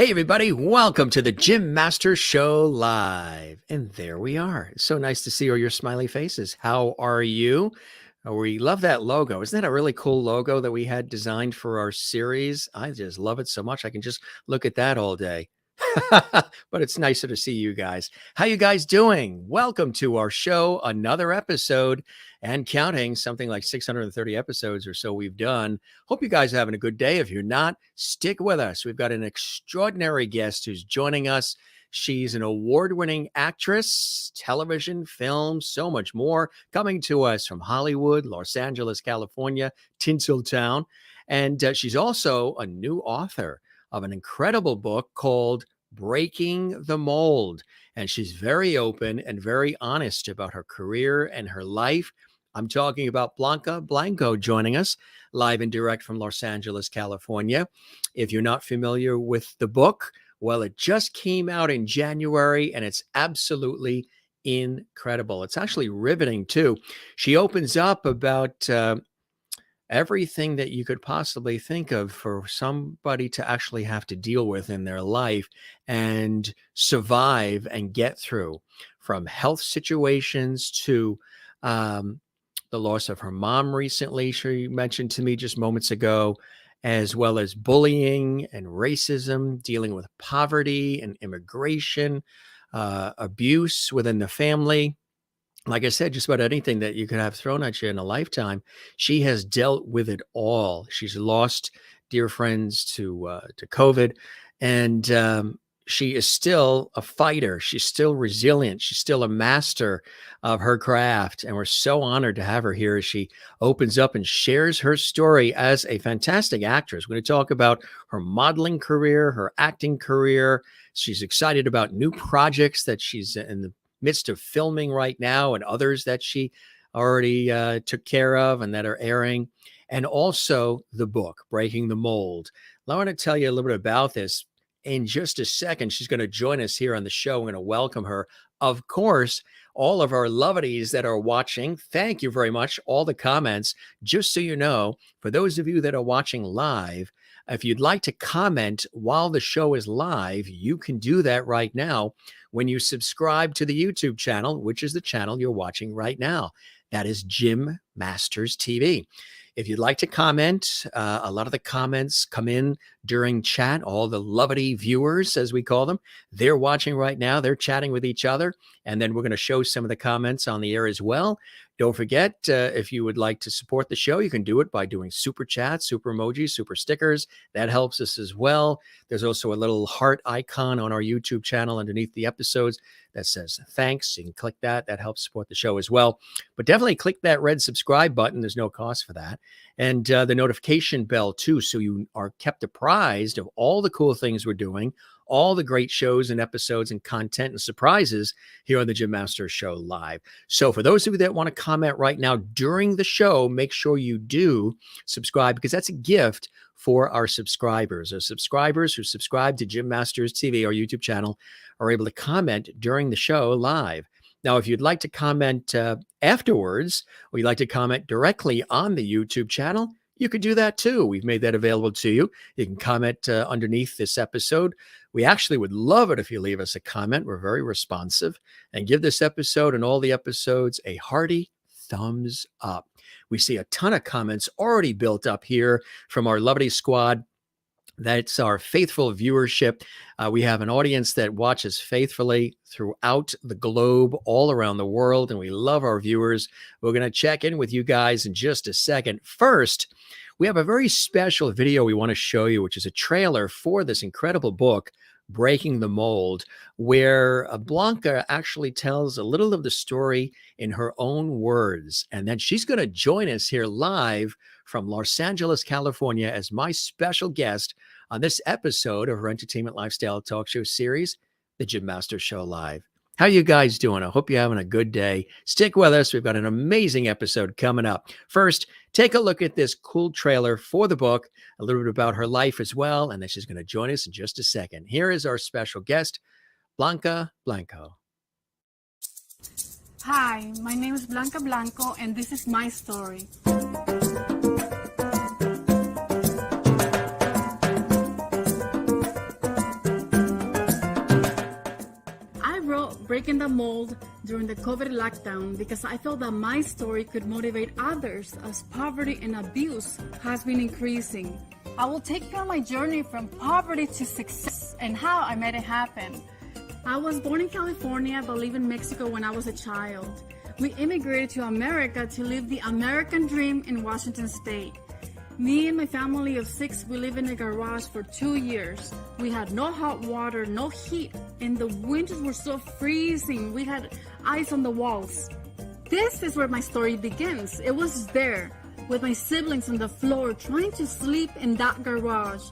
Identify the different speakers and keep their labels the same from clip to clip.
Speaker 1: Hey, everybody, welcome to the Jim Master Show Live. And there we are. It's so nice to see all your smiley faces. How are you? We love that logo. Isn't that a really cool logo that we had designed for our series? I just love it so much. I can just look at that all day. But it's nicer to see you guys. How you guys doing? Welcome to our show, another episode and counting, something like 630 episodes or so we've done. Hope you guys are having a good day. If you're not, stick with us. We've got an extraordinary guest who's joining us. She's an award-winning actress, television, film, so much more, coming to us from Hollywood, Los Angeles, California, Tinseltown. And she's also a new author of an incredible book called Breaking the Mold. And she's very open and very honest about her career and her life. I'm talking about Blanca Blanco joining us live and direct from Los Angeles, California. If you're not familiar with the book, well, it just came out in January and it's absolutely incredible. It's actually riveting too. She opens up about everything that you could possibly think of for somebody to actually have to deal with in their life and survive and get through, from health situations to the loss of her mom recently, she mentioned to me just moments ago, as well as bullying and racism, dealing with poverty and immigration, abuse within the family. Like I said, just about anything that you could have thrown at you in a lifetime, she has dealt with it all. She's lost dear friends to COVID, and she is still a fighter. She's still resilient. She's still a master of her craft, and we're so honored to have her here as she opens up and shares her story as a fantastic actress. We're going to talk about her modeling career, her acting career. She's excited about new projects that she's in the midst of filming right now, and others that she already took care of and that are airing, and also the book, Breaking the Mold. I want to tell you a little bit about this in just a second. She's going to join us here on the show. We're going to welcome her. Of course, all of our lovelies that are watching, thank you very much. All the comments, just so you know, for those of you that are watching live, if you'd like to comment while the show is live, you can do that right now when you subscribe to the YouTube channel, which is the channel you're watching right now. That is Jim Masters TV. If you'd like to comment, a lot of the comments come in during chat. All the lovely viewers, as we call them, they're watching right now. They're chatting with each other. And then we're going to show some of the comments on the air as well. Don't forget, if you would like to support the show, you can do it by doing super chats, super emojis, super stickers. That helps us as well. There's also a little heart icon on our YouTube channel underneath the episodes that says thanks. You can click that. That helps support the show as well. But definitely click that red subscribe button. There's no cost for that. And the notification bell too, so you are kept apprised of all the cool things we're doing, all the great shows and episodes and content and surprises here on the Jim Master Show Live. So for those of you that want to comment right now during the show, make sure you do subscribe, because that's a gift for our subscribers. Our subscribers who subscribe to Jim Masters TV, our YouTube channel, are able to comment during the show live. Now, if you'd like to comment afterwards, or you'd like to comment directly on the YouTube channel, you could do that too. We've made that available to you. You can comment underneath this episode. We actually would love it if you leave us a comment. We're very responsive. And give this episode and all the episodes a hearty thumbs up. We see a ton of comments already built up here from our lovely squad. That's our faithful viewership. We have an audience that watches faithfully throughout the globe, all around the world, and we love our viewers. We're going to check in with you guys in just a second. First, we have a very special video we want to show you, which is a trailer for this incredible book, Breaking the Mold, where Blanca actually tells a little of the story in her own words. And then she's going to join us here live from Los Angeles, California, as my special guest on this episode of her entertainment lifestyle talk show series, The Jim Master Show Live. How you guys doing? I hope you're having a good day. Stick with us. We've got an amazing episode coming up. First, take a look at this cool trailer for the book, a little bit about her life as well, and then she's going to join us in just a second. Here is our special guest, Blanca Blanco.
Speaker 2: Hi, my name is Blanca Blanco, and this is my story. breaking the mold during the COVID lockdown because I felt that my story could motivate others as poverty and abuse has been increasing. I will take you on my journey from poverty to success and how I made it happen. I was born in California but lived in Mexico when I was a child. We immigrated to America to live the American dream in Washington State. Me and my family of 6, we lived in a garage for 2 years. We had no hot water, no heat, and the winters were so freezing. We had ice on the walls. This is where my story begins. It was there, with my siblings on the floor, trying to sleep in that garage,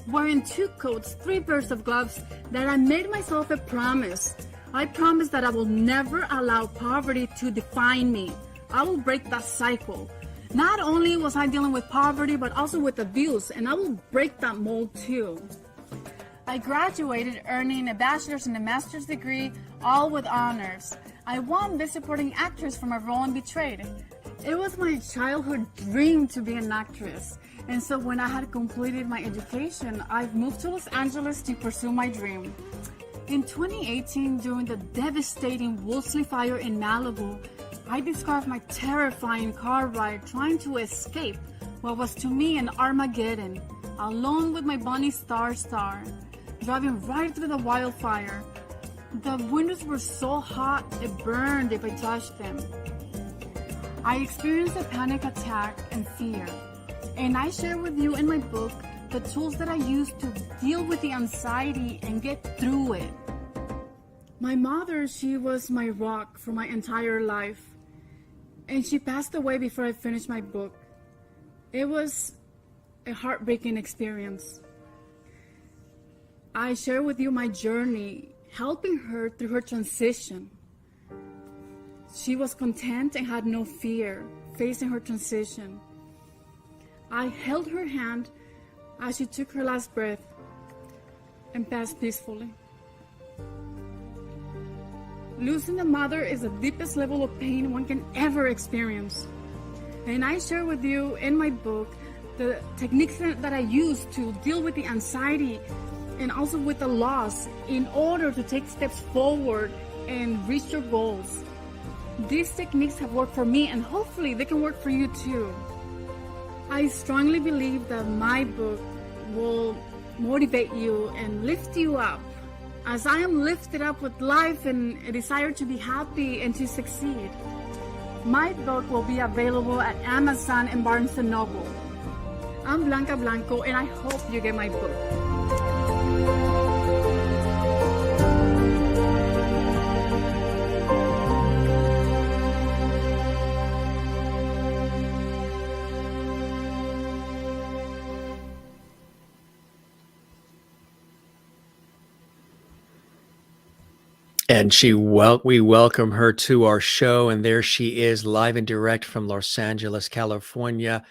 Speaker 2: wearing 2 coats, 3 pairs of gloves, that I made myself a promise. I promised that I will never allow poverty to define me. I will break that cycle. Not only was I dealing with poverty, but also with abuse, and I will break that mold too. I graduated earning a bachelor's and a master's degree, all with honors. I won Best Supporting Actress for my role in Betrayed. It was my childhood dream to be an actress, and so when I had completed my education, I moved to Los Angeles to pursue my dream. In 2018, during the devastating Woolsey fire in Malibu, I described my terrifying car ride trying to escape what was to me an Armageddon, alone with my bunny Star, driving right through the wildfire. The windows were so hot it burned if I touched them. I experienced a panic attack and fear, and I share with you in my book the tools that I used to deal with the anxiety and get through it. My mother, she was my rock for my entire life. And she passed away before I finished my book. It was a heartbreaking experience. I share with you my journey, helping her through her transition. She was content and had no fear facing her transition. I held her hand as she took her last breath and passed peacefully. Losing a mother is the deepest level of pain one can ever experience. And I share with you in my book the techniques that I use to deal with the anxiety and also with the loss in order to take steps forward and reach your goals. These techniques have worked for me, and hopefully they can work for you too. I strongly believe that my book will motivate you and lift you up, as I am lifted up with life and a desire to be happy and to succeed. My book will be available at Amazon and Barnes & Noble. I'm Blanca Blanco, and I hope you get my book.
Speaker 1: And we welcome her to our show, and there she is, live and direct from Los Angeles, California.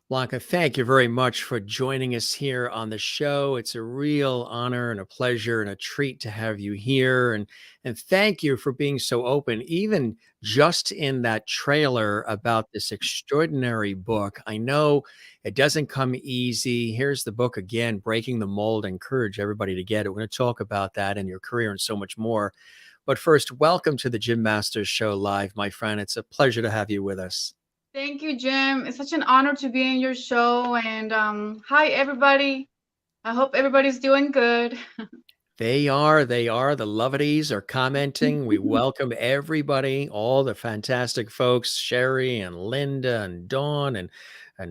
Speaker 1: Blanca, thank you very much for joining us here on the show. It's a real honor and a pleasure and a treat to have you here. And thank you for being so open, even just in that trailer about this extraordinary book. I know it doesn't come easy. Here's the book again, Breaking the Mold. I encourage everybody to get it. We're going to talk about that and your career and so much more. But first, welcome to the Jim Masters Show Live, my friend. It's a pleasure to have you with us.
Speaker 2: Thank you, Jim. It's such an honor to be in your show. And hi, everybody. I hope everybody's doing good.
Speaker 1: They are. The Lovities are commenting. We welcome everybody, all the fantastic folks, Sherry and Linda and Dawn and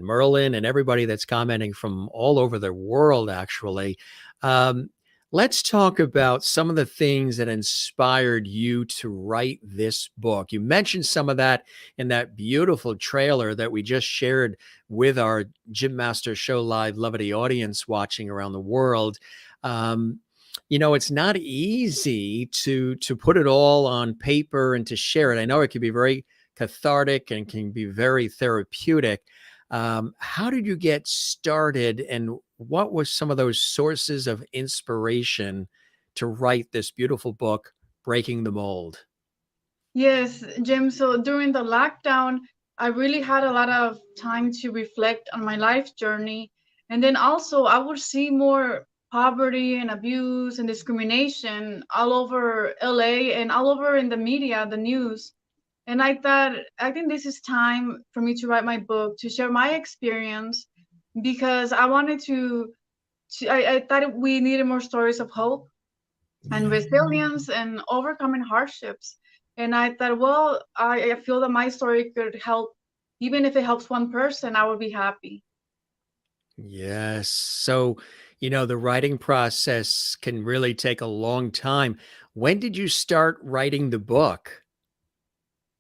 Speaker 1: Merlin and everybody that's commenting from all over the world, actually. Let's talk about some of the things that inspired you to write this book. You mentioned some of that in that beautiful trailer that we just shared with our Jim Masters Show Live Levity audience watching around the world. You know, it's not easy to put it all on paper and to share it. I know it can be very cathartic and can be very therapeutic. How did you get started, and what was some of those sources of inspiration to write this beautiful book, Breaking the Mold?
Speaker 2: Yes, Jim. So during the lockdown, I really had a lot of time to reflect on my life journey. And then also I would see more poverty and abuse and discrimination all over LA and all over in the media, the news. And I think this is time for me to write my book, to share my experience, because I wanted I thought we needed more stories of hope and
Speaker 1: Yeah.
Speaker 2: resilience and overcoming hardships. And I thought, well, I feel that my story could help, even if it helps one person, I would be happy.
Speaker 1: Yes. So, the writing process can really take a long time. When did you start writing the book?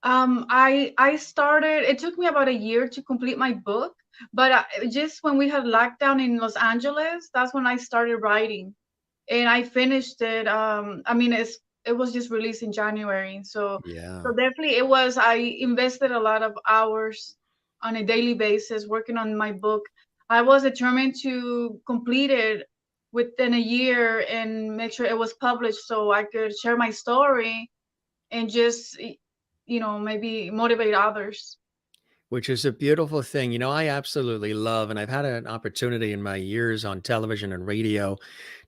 Speaker 2: I started. It took me about a year to complete my book, but just when we had lockdown in Los Angeles, that's when I started writing, and I finished it. I mean, it was just released in January, so
Speaker 1: Yeah.
Speaker 2: definitely it was. I invested a lot of hours on a daily basis working on my book. I was determined to complete it within a year and make sure it was published so I could share my story and just maybe motivate others.
Speaker 1: Which is a beautiful thing. I absolutely love, and I've had an opportunity in my years on television and radio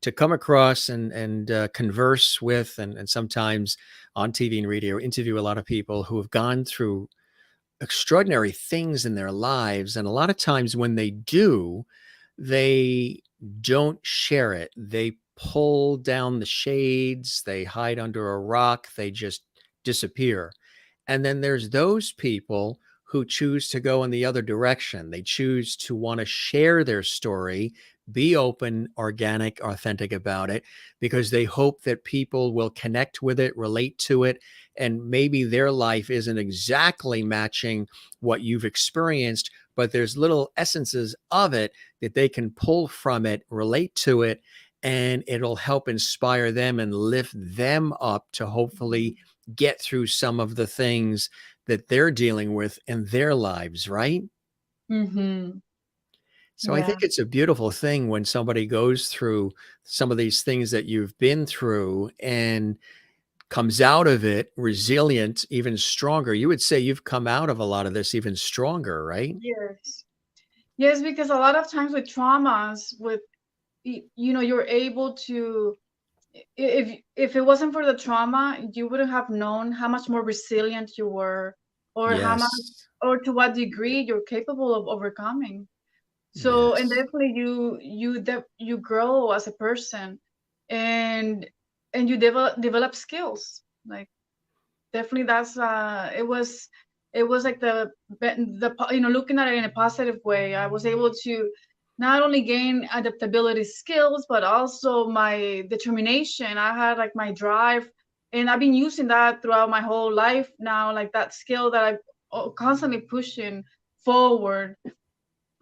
Speaker 1: to come across and converse with, and sometimes on TV and radio, interview a lot of people who have gone through extraordinary things in their lives. And a lot of times when they do, they don't share it. They pull down the shades, they hide under a rock, they just disappear. And then there's those people who choose to go in the other direction. They choose to want to share their story, be open, organic, authentic about it, because they hope that people will connect with it, relate to it, and maybe their life isn't exactly matching what you've experienced, but there's little essences of it that they can pull from it, relate to it, and it'll help inspire them and lift them up to hopefully get through some of the things that they're dealing with in their lives, right?
Speaker 2: Mm-hmm.
Speaker 1: So I think
Speaker 2: Yeah.
Speaker 1: it's a beautiful thing when somebody goes through some of these things that you've been through and comes out of it resilient, even stronger. You would say you've come out of a lot of this even stronger, right?
Speaker 2: Yes. Yes, because a lot of times with traumas, you're able to, if it wasn't for the trauma, you wouldn't have known how much more resilient you were, or how much,
Speaker 1: Yes.
Speaker 2: or to what degree you're capable of overcoming. So, and
Speaker 1: Yes.
Speaker 2: definitely you grow as a person, and you develop skills. Like definitely it was like looking at it in a positive way. I was able to not only gain adaptability skills but also my determination. I had like my drive, and I've been using that throughout my whole life now, like that skill that I constantly pushing forward.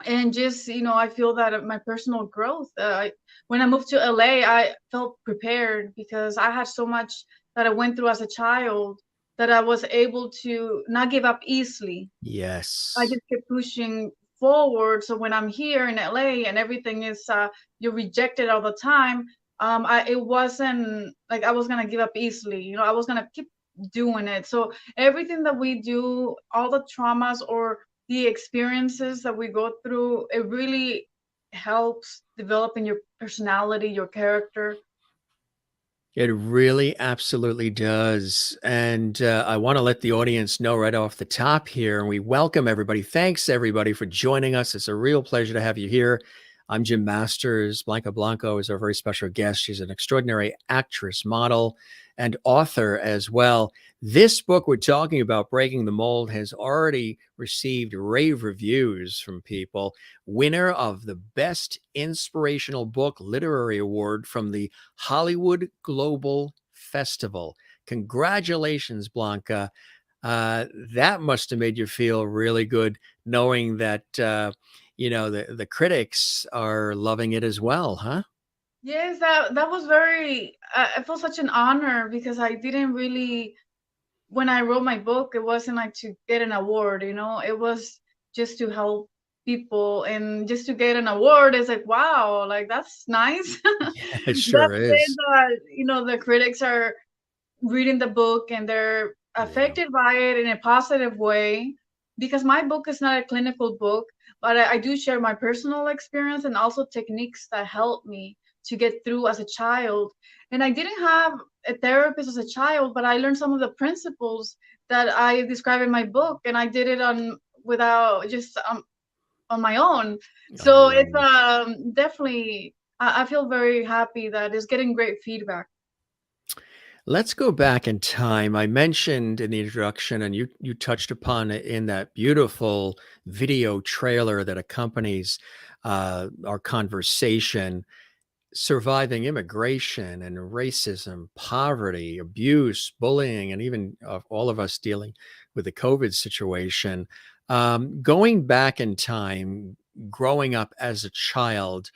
Speaker 2: And just I feel that my personal growth, when I moved to LA, I felt prepared because I had so much that I went through as a child, that I was able to not give up easily. I
Speaker 1: Yes.
Speaker 2: just kept pushing forward. So when I'm here in LA and everything is you're rejected all the time, it wasn't like I was gonna give up easily. I was gonna keep doing it. So everything that we do, all the traumas or the experiences that we go through, it really helps developing your personality, your character.
Speaker 1: It really absolutely does. And I want to let the audience know right off the top here, and we welcome everybody. Thanks, everybody, for joining us. It's a real pleasure to have you here. I'm Jim Masters. Blanca Blanco is our very special guest. She's an extraordinary actress, model, and author as well. This book we're talking about, Breaking the Mold, has already received rave reviews from people. Winner of the Best Inspirational Book Literary Award from the Hollywood Global Festival. Congratulations, Blanca. That must have made you feel really good knowing that the critics are loving it as well, huh?
Speaker 2: Yes, that was very. I felt such an honor because I didn't really, when I wrote my book, it wasn't like to get an award, it was just to help people, and just to get an award is like, wow, like that's nice.
Speaker 1: Yeah, it
Speaker 2: That's
Speaker 1: sure
Speaker 2: it,
Speaker 1: is.
Speaker 2: that the critics are reading the book and they're
Speaker 1: Yeah.
Speaker 2: affected by it in a positive way, because my book is not a clinical book, but I do share my personal experience and also techniques that help me. to get through as a child. And I didn't have a therapist as a child, but I learned some of the principles that I describe in my book, and I did it on without just on my own.
Speaker 1: On
Speaker 2: So
Speaker 1: your
Speaker 2: it's
Speaker 1: own.
Speaker 2: definitely I feel very happy that it's getting great feedback.
Speaker 1: Let's go back in time. I mentioned in the introduction, and you touched upon it in that beautiful video trailer that accompanies our conversation, surviving immigration and racism, poverty, abuse, bullying, and even all of us dealing with the COVID situation. Going back in time, growing up as a child,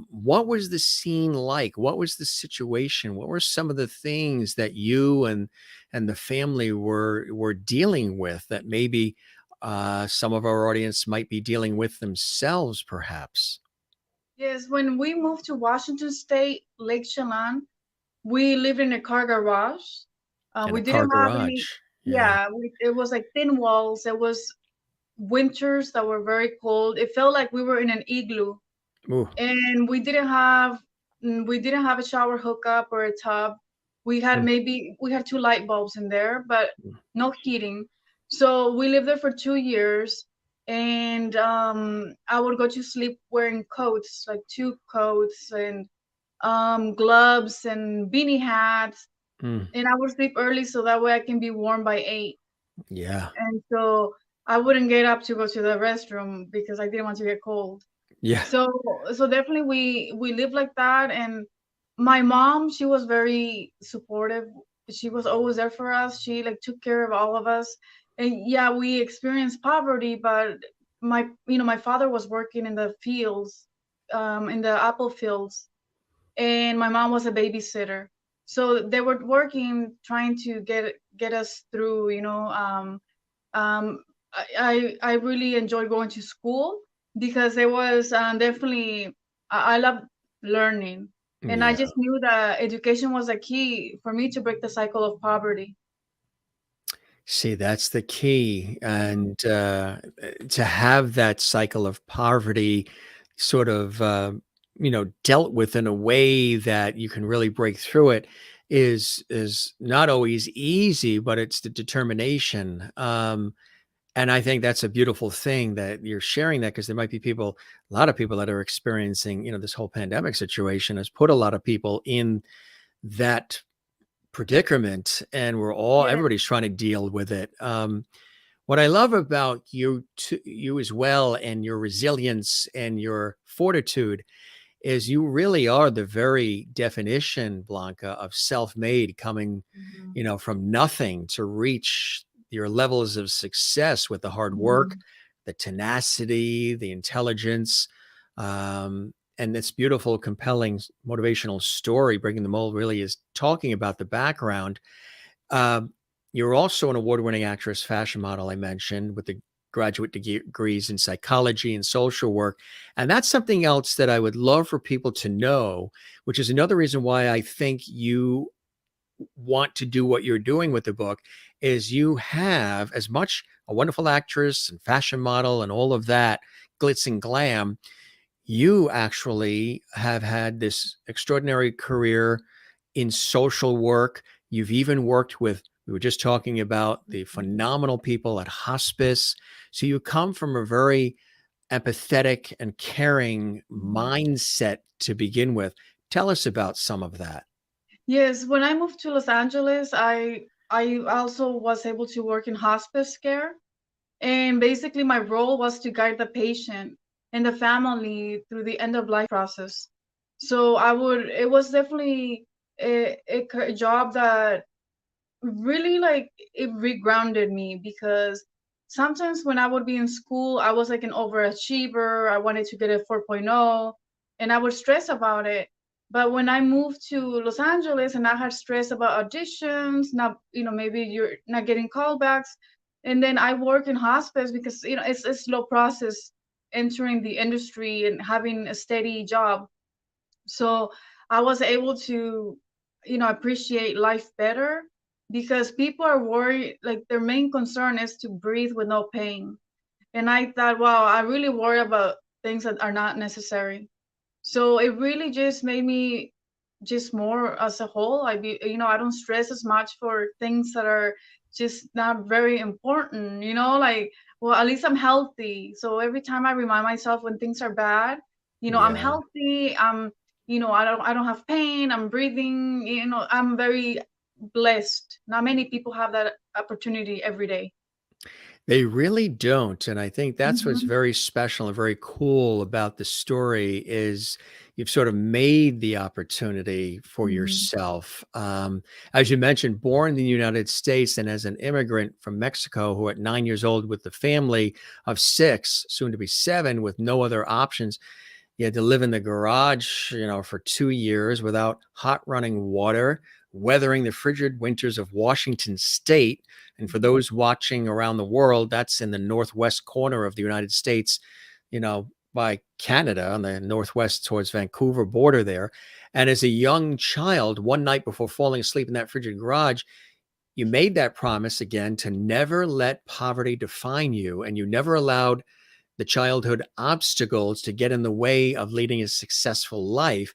Speaker 1: what was the scene like? What was the situation? What were some of the things that you and the family were dealing with that maybe some of our audience might be dealing with themselves, perhaps?
Speaker 2: Yes, when we moved to Washington State, Lake Chelan, we lived in a car garage.
Speaker 1: In a
Speaker 2: We
Speaker 1: car
Speaker 2: didn't have any,
Speaker 1: garage. Yeah.
Speaker 2: yeah, it was like thin walls. It was winters that were very cold. It felt like we were in an igloo,
Speaker 1: Ooh.
Speaker 2: and we didn't have a shower hookup or a tub.
Speaker 1: Mm,
Speaker 2: We had two light bulbs in there, but
Speaker 1: mm,
Speaker 2: no heating. So we lived there for 2 years, and I would go to sleep wearing coats, like two coats and gloves and beanie hats,
Speaker 1: mm.
Speaker 2: and I would sleep early so that way I can be warm by 8.
Speaker 1: Yeah.
Speaker 2: And so I wouldn't get up to go to the restroom because I didn't want to get cold.
Speaker 1: Yeah.
Speaker 2: So definitely we live like that. And my mom, she was very supportive. She was always there for us. She like took care of all of us. And yeah, we experienced poverty, but my father was working in the fields, in the apple fields, and my mom was a babysitter. So they were working, trying to get us through. Um, I really enjoyed going to school because it was definitely I love learning, and I
Speaker 1: Yeah.
Speaker 2: just knew that education was a key for me to break the cycle of poverty.
Speaker 1: See, that's the key.
Speaker 2: Mhm.
Speaker 1: And to have that cycle of poverty sort of, dealt with in a way that you can really break through it is not always easy, but it's the determination. And I think that's a beautiful thing that you're sharing that because there might be people, a lot of people that are experiencing, this whole pandemic situation has put a lot of people in that predicament, and
Speaker 2: Yeah.
Speaker 1: everybody's trying to deal with it. What I love about you as well, and your resilience and your fortitude, is you really are the very definition, Blanca, of self-made, coming,
Speaker 2: Mhm.
Speaker 1: from nothing to reach your levels of success with the hard work,
Speaker 2: Mhm.
Speaker 1: the tenacity, the intelligence, and this beautiful, compelling, motivational story, Breaking the Mold, really is talking about the background. um, you're also an award-winning actress, fashion model, I mentioned, with the graduate degrees in psychology and social work. And that's something else that I would love for people to know, which is another reason why I think you want to do what you're doing with the book, is you have as much a wonderful actress and fashion model and all of that glitz and glam. You actually have had this extraordinary career in social work. You've even worked with, we were just talking about the phenomenal people at hospice. So you come from a very empathetic and caring
Speaker 2: Mhm.
Speaker 1: mindset to begin with. Tell us about some of that.
Speaker 2: Yes, when I moved to Los Angeles, I also was able to work in hospice care. And basically, my role was to guide the patient and the family through the end of life process. So it was definitely a job that really like it regrounded me because sometimes when I would be in school, I was like an overachiever. I wanted to get a 4.0 and I would stress about it. But when I moved to Los Angeles and I had stress about auditions, not, maybe you're not getting callbacks. And then I work in hospice because, it's a slow process entering the industry and having a steady job. So I was able to, appreciate life better because people are worried, like their main concern is to breathe with no pain. And I thought, wow, I really worry about things that are not necessary.
Speaker 3: So it really just made me just more as a whole. I don't stress as much for things that are just not very important, like, well, at least I'm healthy. So every time I remind myself when things are bad, I'm
Speaker 1: Yeah.
Speaker 3: healthy. I don't have pain. I'm breathing. I'm very blessed. Not many people have that opportunity every day.
Speaker 1: They really don't, and I think that's what's
Speaker 3: Mhm.
Speaker 1: very special and very cool about the story is you've sort of made the opportunity for
Speaker 3: Mhm.
Speaker 1: yourself. As you mentioned, born in the United States and as an immigrant from Mexico who at 9 years old with the family of 6, soon to be 7, with no other options, you had to live in the garage, for 2 years without hot running water, weathering the frigid winters of Washington State. And for those watching around the world, that's in the northwest corner of the United States, by Canada on the northwest towards Vancouver border there. And as a young child, one night before falling asleep in that frigid garage, you made that promise again to never let poverty define you. And you never allowed the childhood obstacles to get in the way of leading a successful life.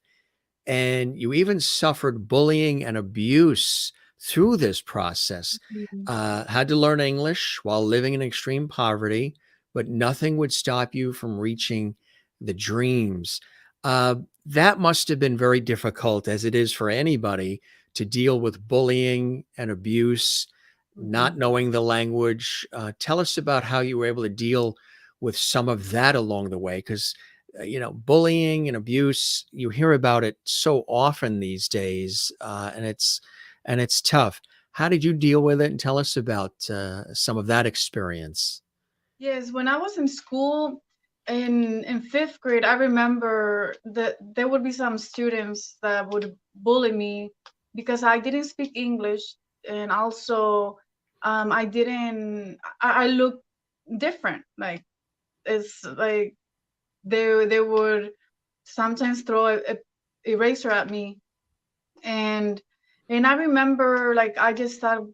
Speaker 1: And you even suffered bullying and abuse through this process.
Speaker 3: Mhm.
Speaker 1: Had to learn English while living in extreme poverty, but nothing would stop you from reaching the dreams. Uh, that must have been very difficult, as it is for anybody, to deal with bullying and abuse, not
Speaker 3: Mhm.
Speaker 1: knowing the language. Tell us about how you were able to deal with some of that along the way, because bullying and abuse, you hear about it so often these days, and it's tough. How did you deal with it? And tell us about some of that experience.
Speaker 3: Yes, when I was in school in fifth grade, I remember that there would be some students that would bully me because I didn't speak English, and also I didn't I looked different. Like, it's like they would sometimes throw a eraser at me, and I remember, like, I just thought,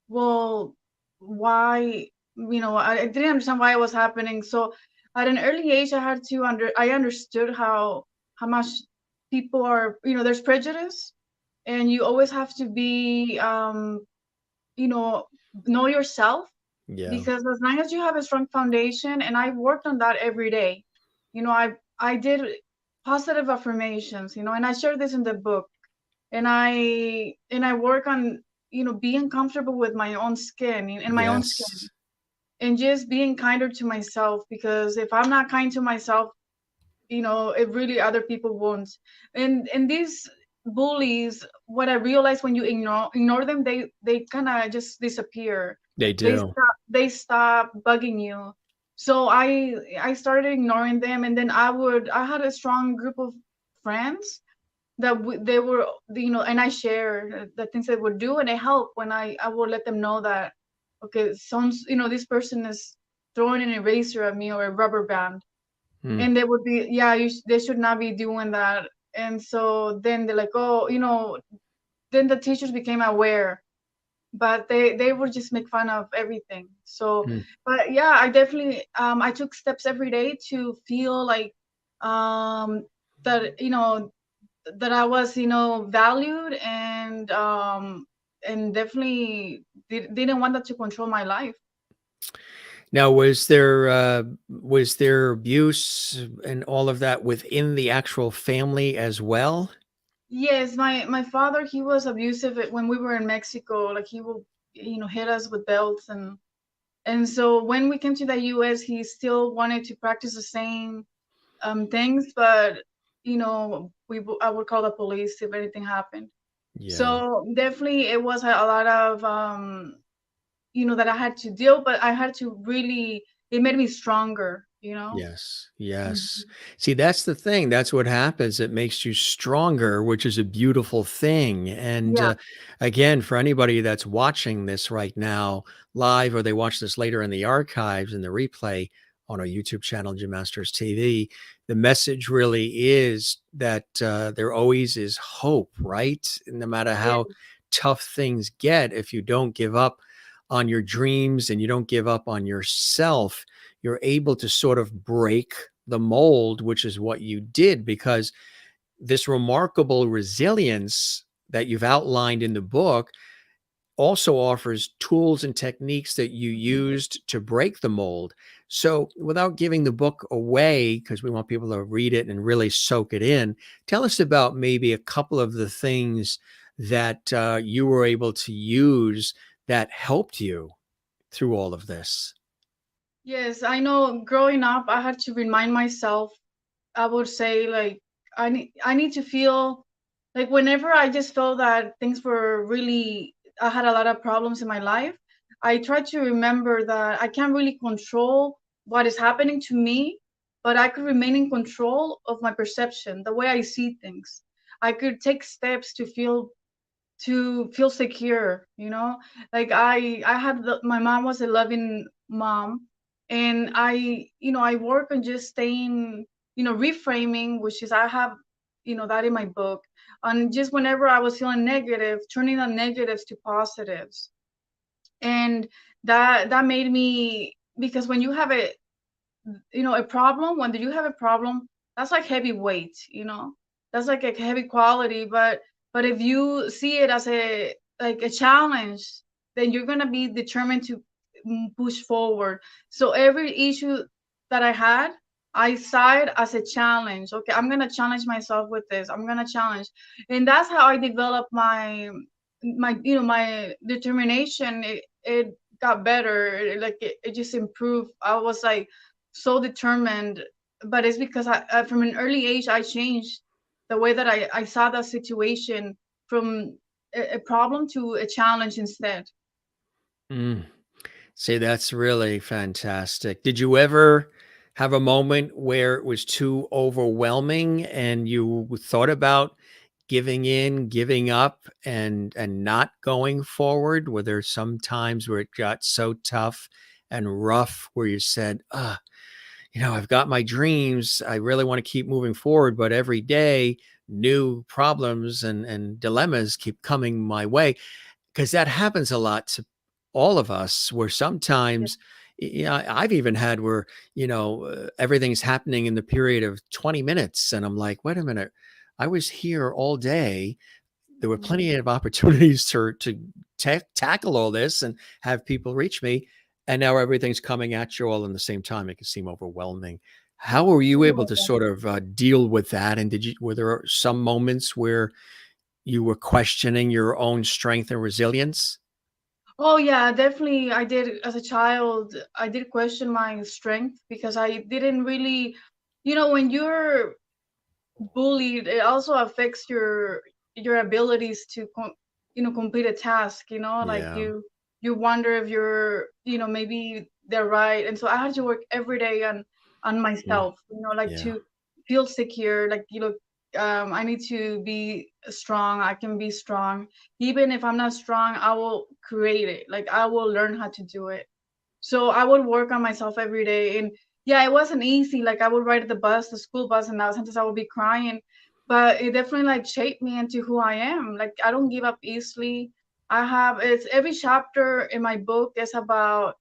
Speaker 3: well, why, I didn't understand why it was happening. So at an early age, I understood how much people are, there's prejudice, and you always have to be, you know know yourself,
Speaker 1: Yeah.
Speaker 3: because as long as you have a strong foundation, and I worked on that every day. I did positive affirmations, and I share this in the book, and I work on, being comfortable with my own skin, in my own skin,
Speaker 1: Yes.
Speaker 3: and just being kinder to myself, because if I'm not kind to myself, it really, other people won't. And these bullies, what I realized, when you ignore them, they kind of just disappear.
Speaker 1: They
Speaker 3: they
Speaker 1: do.
Speaker 3: stop they stop bugging you. So I started ignoring them, and then I had a strong group of friends that they were, and I share the things they would do, and it helped when I would let them know that, okay, this person is throwing an eraser at me, or a rubber band,
Speaker 1: Hmm.
Speaker 3: and they would be, yeah, they should not be doing that. And so then they're like, oh, then the teachers became aware, but they would just make fun of everything. So,
Speaker 1: Hmm.
Speaker 3: but yeah, I definitely, I took steps every day to feel like, um that, that I was, valued, and definitely didn't want that to control my life.
Speaker 1: Now, was there abuse and all of that within the actual family as well?
Speaker 3: Yes, my father, he was abusive when we were in Mexico. Like, he will, hit us with belts, and so when we came to the US, he still wanted to practice the same things, but I would call the police if anything happened.
Speaker 1: Yeah.
Speaker 3: So definitely it was a lot of, that I had to deal, but I had to really, it made me stronger.
Speaker 1: Yes, yes.
Speaker 3: Mhm.
Speaker 1: See, that's the thing. That's what happens. It makes you stronger, which is a beautiful thing. And
Speaker 3: Yeah.
Speaker 1: again, for anybody that's watching this right now live, or they watch this later in the archives and the replay on our YouTube channel, Jim Masters TV, the message really is that there always is hope, right? No matter
Speaker 3: Yeah.
Speaker 1: how tough things get, if you don't give up on your dreams and you don't give up on yourself, you're able to sort of break the mold, which is what you did, because this remarkable resilience that you've outlined in the book also offers tools and techniques that you used to break the mold. So, without giving the book away, because we want people to read it and really soak it in, tell us about maybe a couple of the things that you were able to use that helped you through all of this.
Speaker 3: Yes, I know growing up, I had to remind myself, I would say, like, I need to feel like whenever I just felt that things were really, I had a lot of problems in my life, I try to remember that I can't really control what is happening to me, but I could remain in control of my perception, the way I see things. I could take steps to feel secure, like I had my mom was a loving mom, and I work on just staying, reframing, which is I have, that in my book, and just whenever I was feeling negative, turning the negatives to positives. And that made me, because when you have a problem, when you have a problem, that's like heavy weight, that's like a heavy quality. But if you see it as a challenge, then you're going to be determined to push forward. So every issue that I had, I saw it as a challenge. Okay, I'm going to challenge myself with this. I'm going to challenge. And that's how I developed my determination. It got better. It just improved. I was like so determined. But it's because from an early age, I changed the way that I saw that situation, from a problem to a challenge instead.
Speaker 1: Mm. See, that's really fantastic. Did you ever have a moment where it was too overwhelming and you thought about giving in, giving up, and not going forward? Were there some times where it got so tough and rough where you said, I've got my dreams. I really want to keep moving forward, but every day new problems and dilemmas keep coming my way? Because that happens a lot to all of us, where sometimes, I've even had where, everything's happening in the period of 20 minutes. And I'm like, wait a minute, I was here all day. There were plenty of opportunities to tackle all this and have people reach me. And now everything's coming at you all in the same time. It can seem overwhelming. How were you able to sort of deal with that? And were there some moments where you were questioning your own strength and resilience?
Speaker 3: Oh yeah, definitely. I did as a child. I did question my strength because I didn't really, when you're bullied, it also affects your abilities to complete a task. Like
Speaker 1: Yeah.
Speaker 3: you wonder if maybe they're right. And so I had to work every day on
Speaker 1: Mm,
Speaker 3: myself. Like
Speaker 1: yeah.
Speaker 3: to feel secure. Like I need to be strong. I can be strong. Even if I'm not strong, I will create it. Like I will learn how to do it. So I would work on myself every day. And yeah, it wasn't easy. Like I would ride the school bus, and sometimes I would be crying. But it definitely like shaped me into who I am. Like I don't give up easily. It's every chapter in my book is about,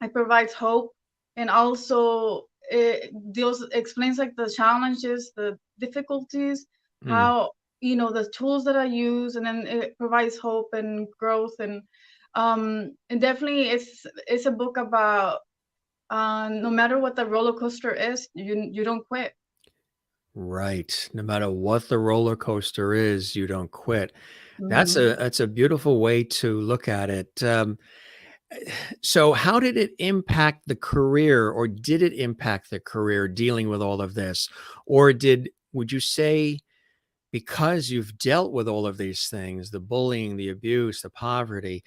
Speaker 3: it provides hope, and also it deals explains like the challenges, the difficulties,
Speaker 1: Mm,
Speaker 3: how the tools that I use, and then it provides hope and growth. And definitely it's a book about, no matter what the roller coaster is, you don't quit.
Speaker 1: right. No matter what the roller coaster is, you don't quit.
Speaker 3: Hmm.
Speaker 1: That's a beautiful way to look at it. So how did it impact the career, or did it impact the career dealing with all of this? Or would you say, because you've dealt with all of these things, the bullying, the abuse, the poverty,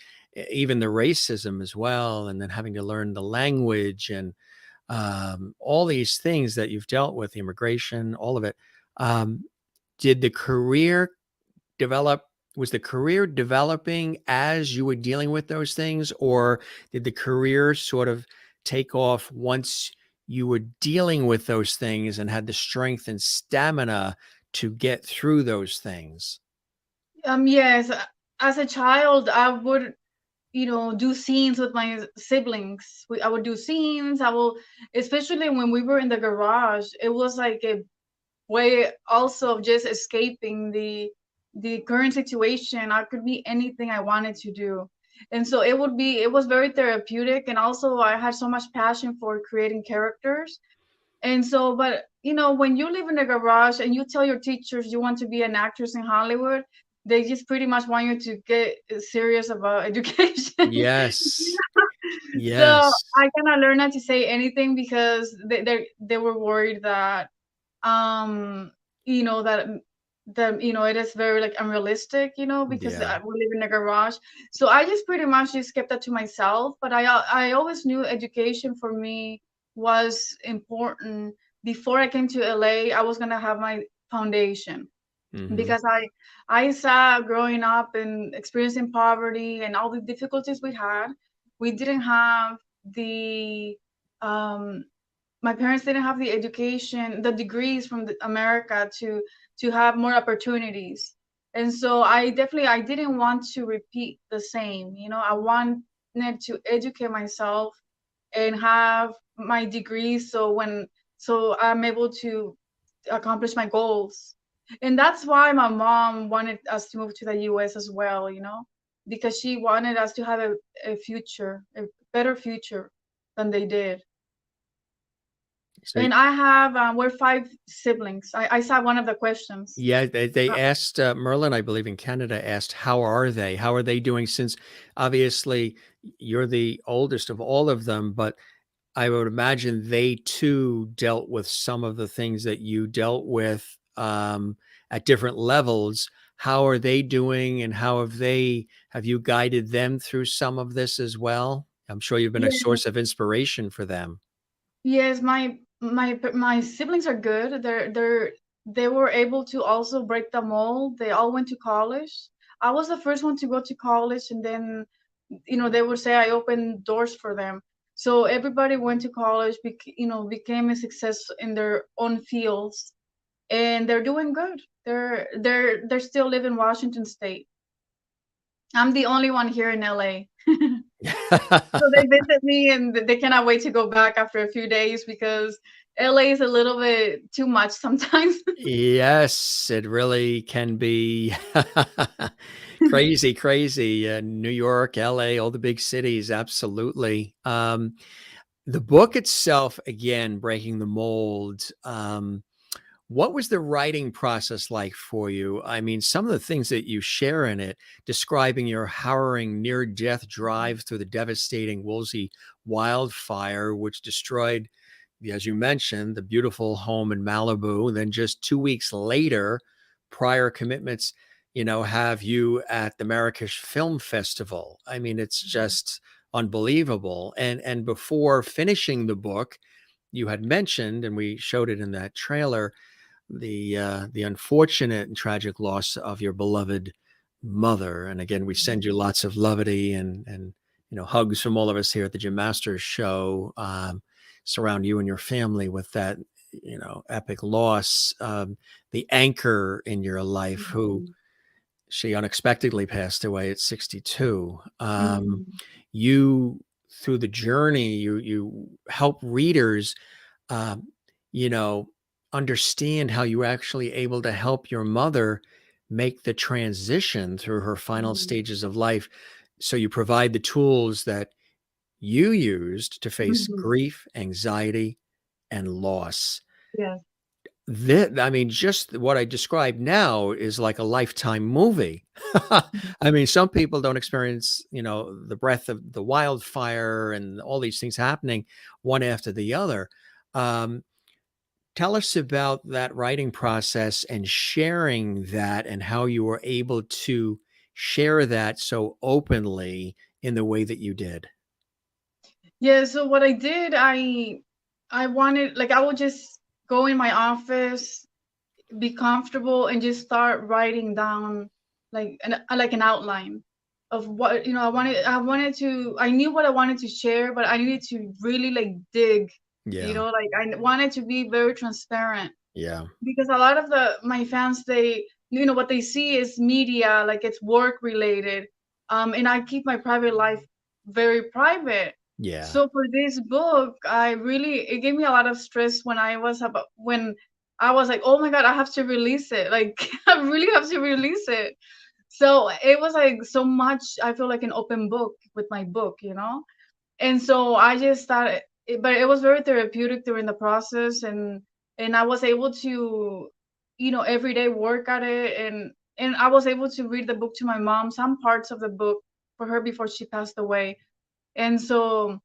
Speaker 1: even the racism as well, and then having to learn the language and all these things that you've dealt with, immigration, all of it. Um, did the career develop? Was the career developing as you were dealing with those things, or did the career sort of take off once you were dealing with those things and had the strength and stamina to get through those things?
Speaker 3: Yes, as a child, I would. do scenes with my siblings. I would do scenes. Especially when we were in the garage, it was like a way also of just escaping the current situation. I could be anything I wanted to do. And so it was very therapeutic. And also I had so much passion for creating characters. And so, but when you live in a garage and you tell your teachers you want to be an actress in Hollywood, they just pretty much want you to get serious about education.
Speaker 1: Yes.
Speaker 3: So
Speaker 1: Yes.
Speaker 3: I kind of learned not to say anything because they were worried that um it is very like unrealistic, because
Speaker 1: Yeah.
Speaker 3: we live in a garage. So I just pretty much just kept that to myself. But I always knew education for me was important. Before I came to LA, I was gonna have my foundation,
Speaker 1: Hmm.
Speaker 3: because I saw growing up and experiencing poverty and all the difficulties we had. We didn't have the um my parents didn't have the education, the degrees from America to have more opportunities. And so I didn't want to repeat the same. I wanted to educate myself and have my degree, so I'm able to accomplish my goals. And that's why my mom wanted us to move to the US as well, because she wanted us to have a future, a better future than they did.
Speaker 1: So
Speaker 3: And I have, we're five siblings. I saw one of the questions.
Speaker 1: yeah, they
Speaker 3: Uh,
Speaker 1: asked, Merlin, I believe in Canada, asked, how are they? How are they doing? Since obviously you're the oldest of all of them, but I would imagine they too dealt with some of the things that you dealt with at different levels. How are they doing, and have you guided them through some of this as well? I'm sure you've been a
Speaker 3: yeah,
Speaker 1: source of inspiration for them.
Speaker 3: yes, my siblings are good. They were able to also break the mold. They all went to college. I was the first one to go to college, and then they would say I opened doors for them. So everybody went to college, became a success in their own fields, and they're doing good. They're still live in Washington State. I'm the only one here in LA. So they visit me and they cannot wait to go back after a few days because LA is a little bit too much sometimes.
Speaker 1: Yes, it really can be crazy, crazy. New York, LA, all the big cities, absolutely. The book itself, again, breaking the mold. What was the writing process like for you? I mean, some of the things that you share in it, describing your harrowing near death drive through the devastating Woolsey wildfire, which destroyed, as you mentioned, the beautiful home in Malibu. And then just 2 weeks later, prior commitments, have you at the Marrakesh Film Festival. I mean, it's just unbelievable. And before finishing the book, you had mentioned, and we showed it in that trailer, the unfortunate and tragic loss of your beloved mother. And again, we send you lots of levity and hugs from all of us here at the Jim Masters Show. Surround you and your family with that epic loss. The anchor in your life, who
Speaker 3: Mhm.
Speaker 1: she unexpectedly passed away at 62.
Speaker 3: Mhm.
Speaker 1: You through the journey, you help readers um, you know, understand how you were actually able to help your mother make the transition through her final
Speaker 3: Mhm.
Speaker 1: stages of life. So you provide the tools that you used to face
Speaker 3: Mhm.
Speaker 1: grief, anxiety, and loss.
Speaker 3: Yes.
Speaker 1: That, I mean, just what I described now is like a lifetime movie. I mean, some people don't experience, the breath of the wildfire and all these things happening one after the other. Um, Tell us about that writing process and sharing that, and how you were able to share that so openly in the way that you did.
Speaker 3: Yeah, so what I did, I wanted, like, I would just go in my office, be comfortable, and just start writing down like an outline of what I knew what I wanted to share, but I needed to really like dig,
Speaker 1: Yeah.
Speaker 3: like I wanted to be very transparent,
Speaker 1: Yeah.
Speaker 3: because a lot of my fans, they what they see is media, like it's work related. And I keep my private life very private.
Speaker 1: Yeah.
Speaker 3: So for this book, it gave me a lot of stress when I was like, oh my God, I have to release it. Like I really have to release it. So it was like so much, I feel like an open book with my book, you know? And so I just thought, but it was very therapeutic during the process, and I was able to, every day work at it, and I was able to read the book to my mom, some parts of the book for her before she passed away, and so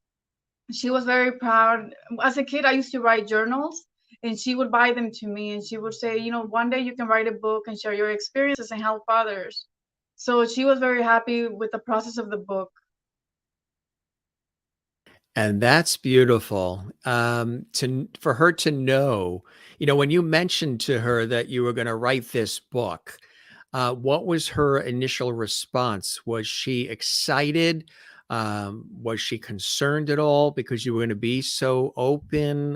Speaker 3: she was very proud. As a kid, I used to write journals, and she would buy them to me, and she would say, one day you can write a book and share your experiences and help others. So she was very happy with the process of the book.
Speaker 1: And that's beautiful. For her to know, when you mentioned to her that you were going to write this book, what was her initial response? Was she excited? Was she concerned at all because you were going to be so open?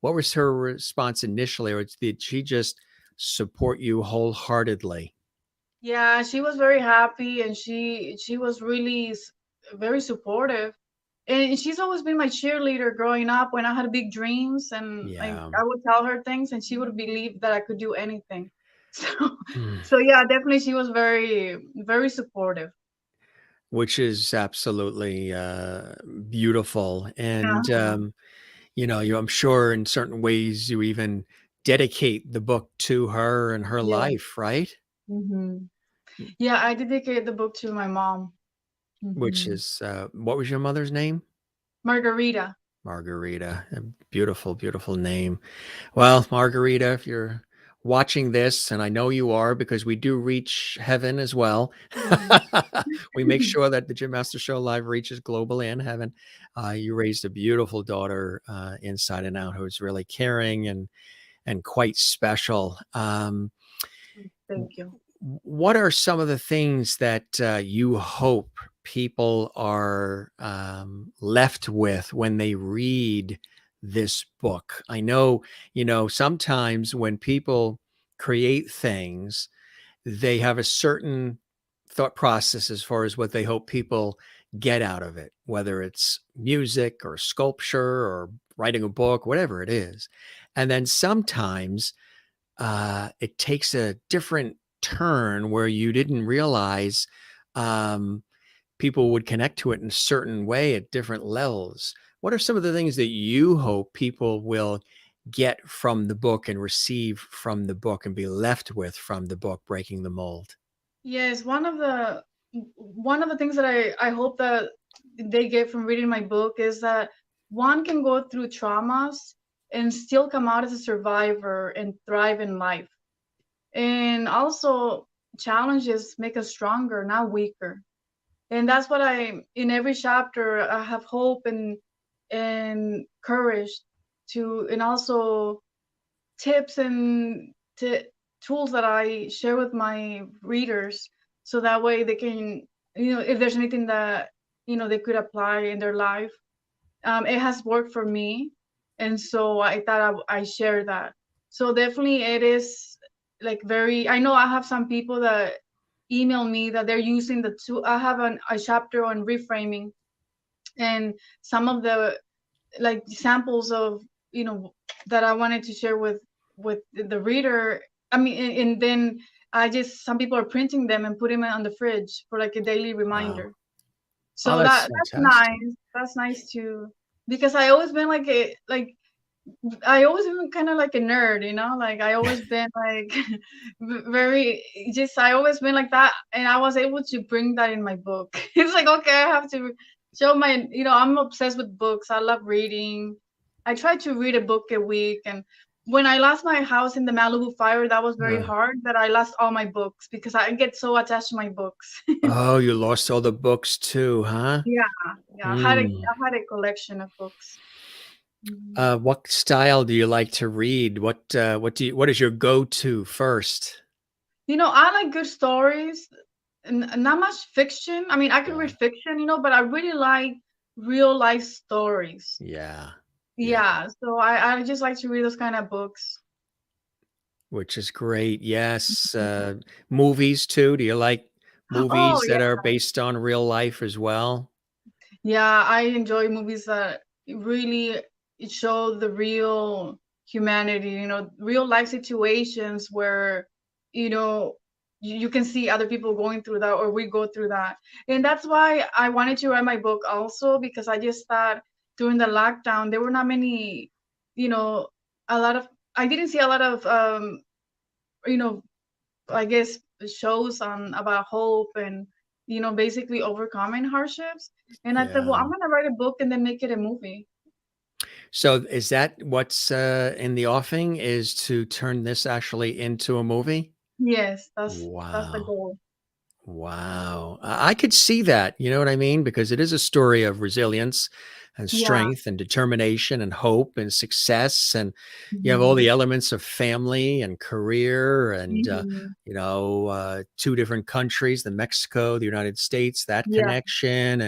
Speaker 1: What was her response initially, or did she just support you wholeheartedly?
Speaker 3: Yeah, she was very happy, and she was really very supportive. And she's always been my cheerleader growing up when I had big dreams, and like
Speaker 1: Yeah.
Speaker 3: I would tell her things and she would believe that I could do anything. So
Speaker 1: Hmm.
Speaker 3: so yeah, definitely she was very, very supportive.
Speaker 1: Which is absolutely beautiful. And,
Speaker 3: Yeah.
Speaker 1: I'm sure in certain ways you even dedicate the book to her and her
Speaker 3: Yeah.
Speaker 1: life, right?
Speaker 3: Hmm. Yeah, I dedicated the book to my mom.
Speaker 1: Which
Speaker 3: Hmm.
Speaker 1: is, what was your mother's name?
Speaker 3: Margarita.
Speaker 1: Margarita. A beautiful, beautiful name. Well, Margarita, if you're watching this, and I know you are because we do reach heaven as well.
Speaker 3: Mhm.
Speaker 1: We make sure that the Jim Master Show Live reaches global and heaven. You raised a beautiful daughter inside and out who's really caring and quite special.
Speaker 3: Thank you.
Speaker 1: What are some of the things that you hope people are left with when they read this book? I know, sometimes when people create things, they have a certain thought process as far as what they hope people get out of it, whether it's music or sculpture or writing a book, whatever it is. And then sometimes it takes a different turn where you didn't realize um, people would connect to it in a certain way at different levels. What are some of the things that you hope people will get from the book and receive from the book and be left with from the book, Breaking the Mold?
Speaker 3: Yes, one of the things that I hope that they get from reading my book is that one can go through traumas and still come out as a survivor and thrive in life. And also challenges make us stronger, not weaker. And that's what in every chapter I have hope and courage and also tips and tools that I share with my readers, so that way they can, if there's anything that, they could apply in their life. It has worked for me, and so I thought I share that. So definitely it is like very, I know I have some people that email me that they're using the two. I have a chapter on reframing, and some of the like samples of, that I wanted to share with the reader. I mean, and then some people are printing them and putting them on the fridge for like a daily
Speaker 1: Wow.
Speaker 3: reminder.
Speaker 1: Oh,
Speaker 3: So
Speaker 1: that's
Speaker 3: that's
Speaker 1: fantastic.
Speaker 3: nice. That's nice too, because I always been I always been kind of like a nerd, like I always been like very just I always been like that, and I was able to bring that in my book. It's like, okay, I have to show I'm obsessed with books. I love reading. I try to read a book a week, and when I lost my house in the Malibu fire, that was very
Speaker 1: Uh,
Speaker 3: hard, that I lost all my books because I get so attached to my books.
Speaker 1: oh, you lost all the books too, huh?
Speaker 3: Yeah, yeah.
Speaker 1: Mm.
Speaker 3: I had a collection of books. Mhm.
Speaker 1: What style do you like to read? What is your go-to first?
Speaker 3: I like good stories, not much fiction. I mean, I can
Speaker 1: Yeah.
Speaker 3: read fiction, but I really like real life stories.
Speaker 1: Yeah. Yeah.
Speaker 3: Yeah, so I just like to read those kind of books.
Speaker 1: Which is great. Yes. Movies too. Do you like
Speaker 3: Oh
Speaker 1: movies that
Speaker 3: yeah.
Speaker 1: are based on real life as well?
Speaker 3: Yeah, I enjoy movies that really show the real humanity, real life situations where, you know, you can see other people going through that or we go through that. And that's why I wanted to write my book also, because I just thought during the lockdown there were not many, you know, a lot of I didn't see a lot of you know, I guess shows on about hope and basically overcoming hardships. And I thought, well,
Speaker 1: Yeah.
Speaker 3: I'm gonna write a book and then make it a movie.
Speaker 1: So is that what's in the offing, is to turn this actually into a movie?
Speaker 3: Yes, that's the
Speaker 1: Wow.
Speaker 3: goal.
Speaker 1: Wow. I could see that, you know what I mean? Because it is a story of resilience and
Speaker 3: Yeah.
Speaker 1: strength and determination and hope and success. And you have all
Speaker 3: Mhm.
Speaker 1: the elements of family and career and,
Speaker 3: Mhm.
Speaker 1: two different countries, the Mexico, the United States, that
Speaker 3: Yeah.
Speaker 1: connection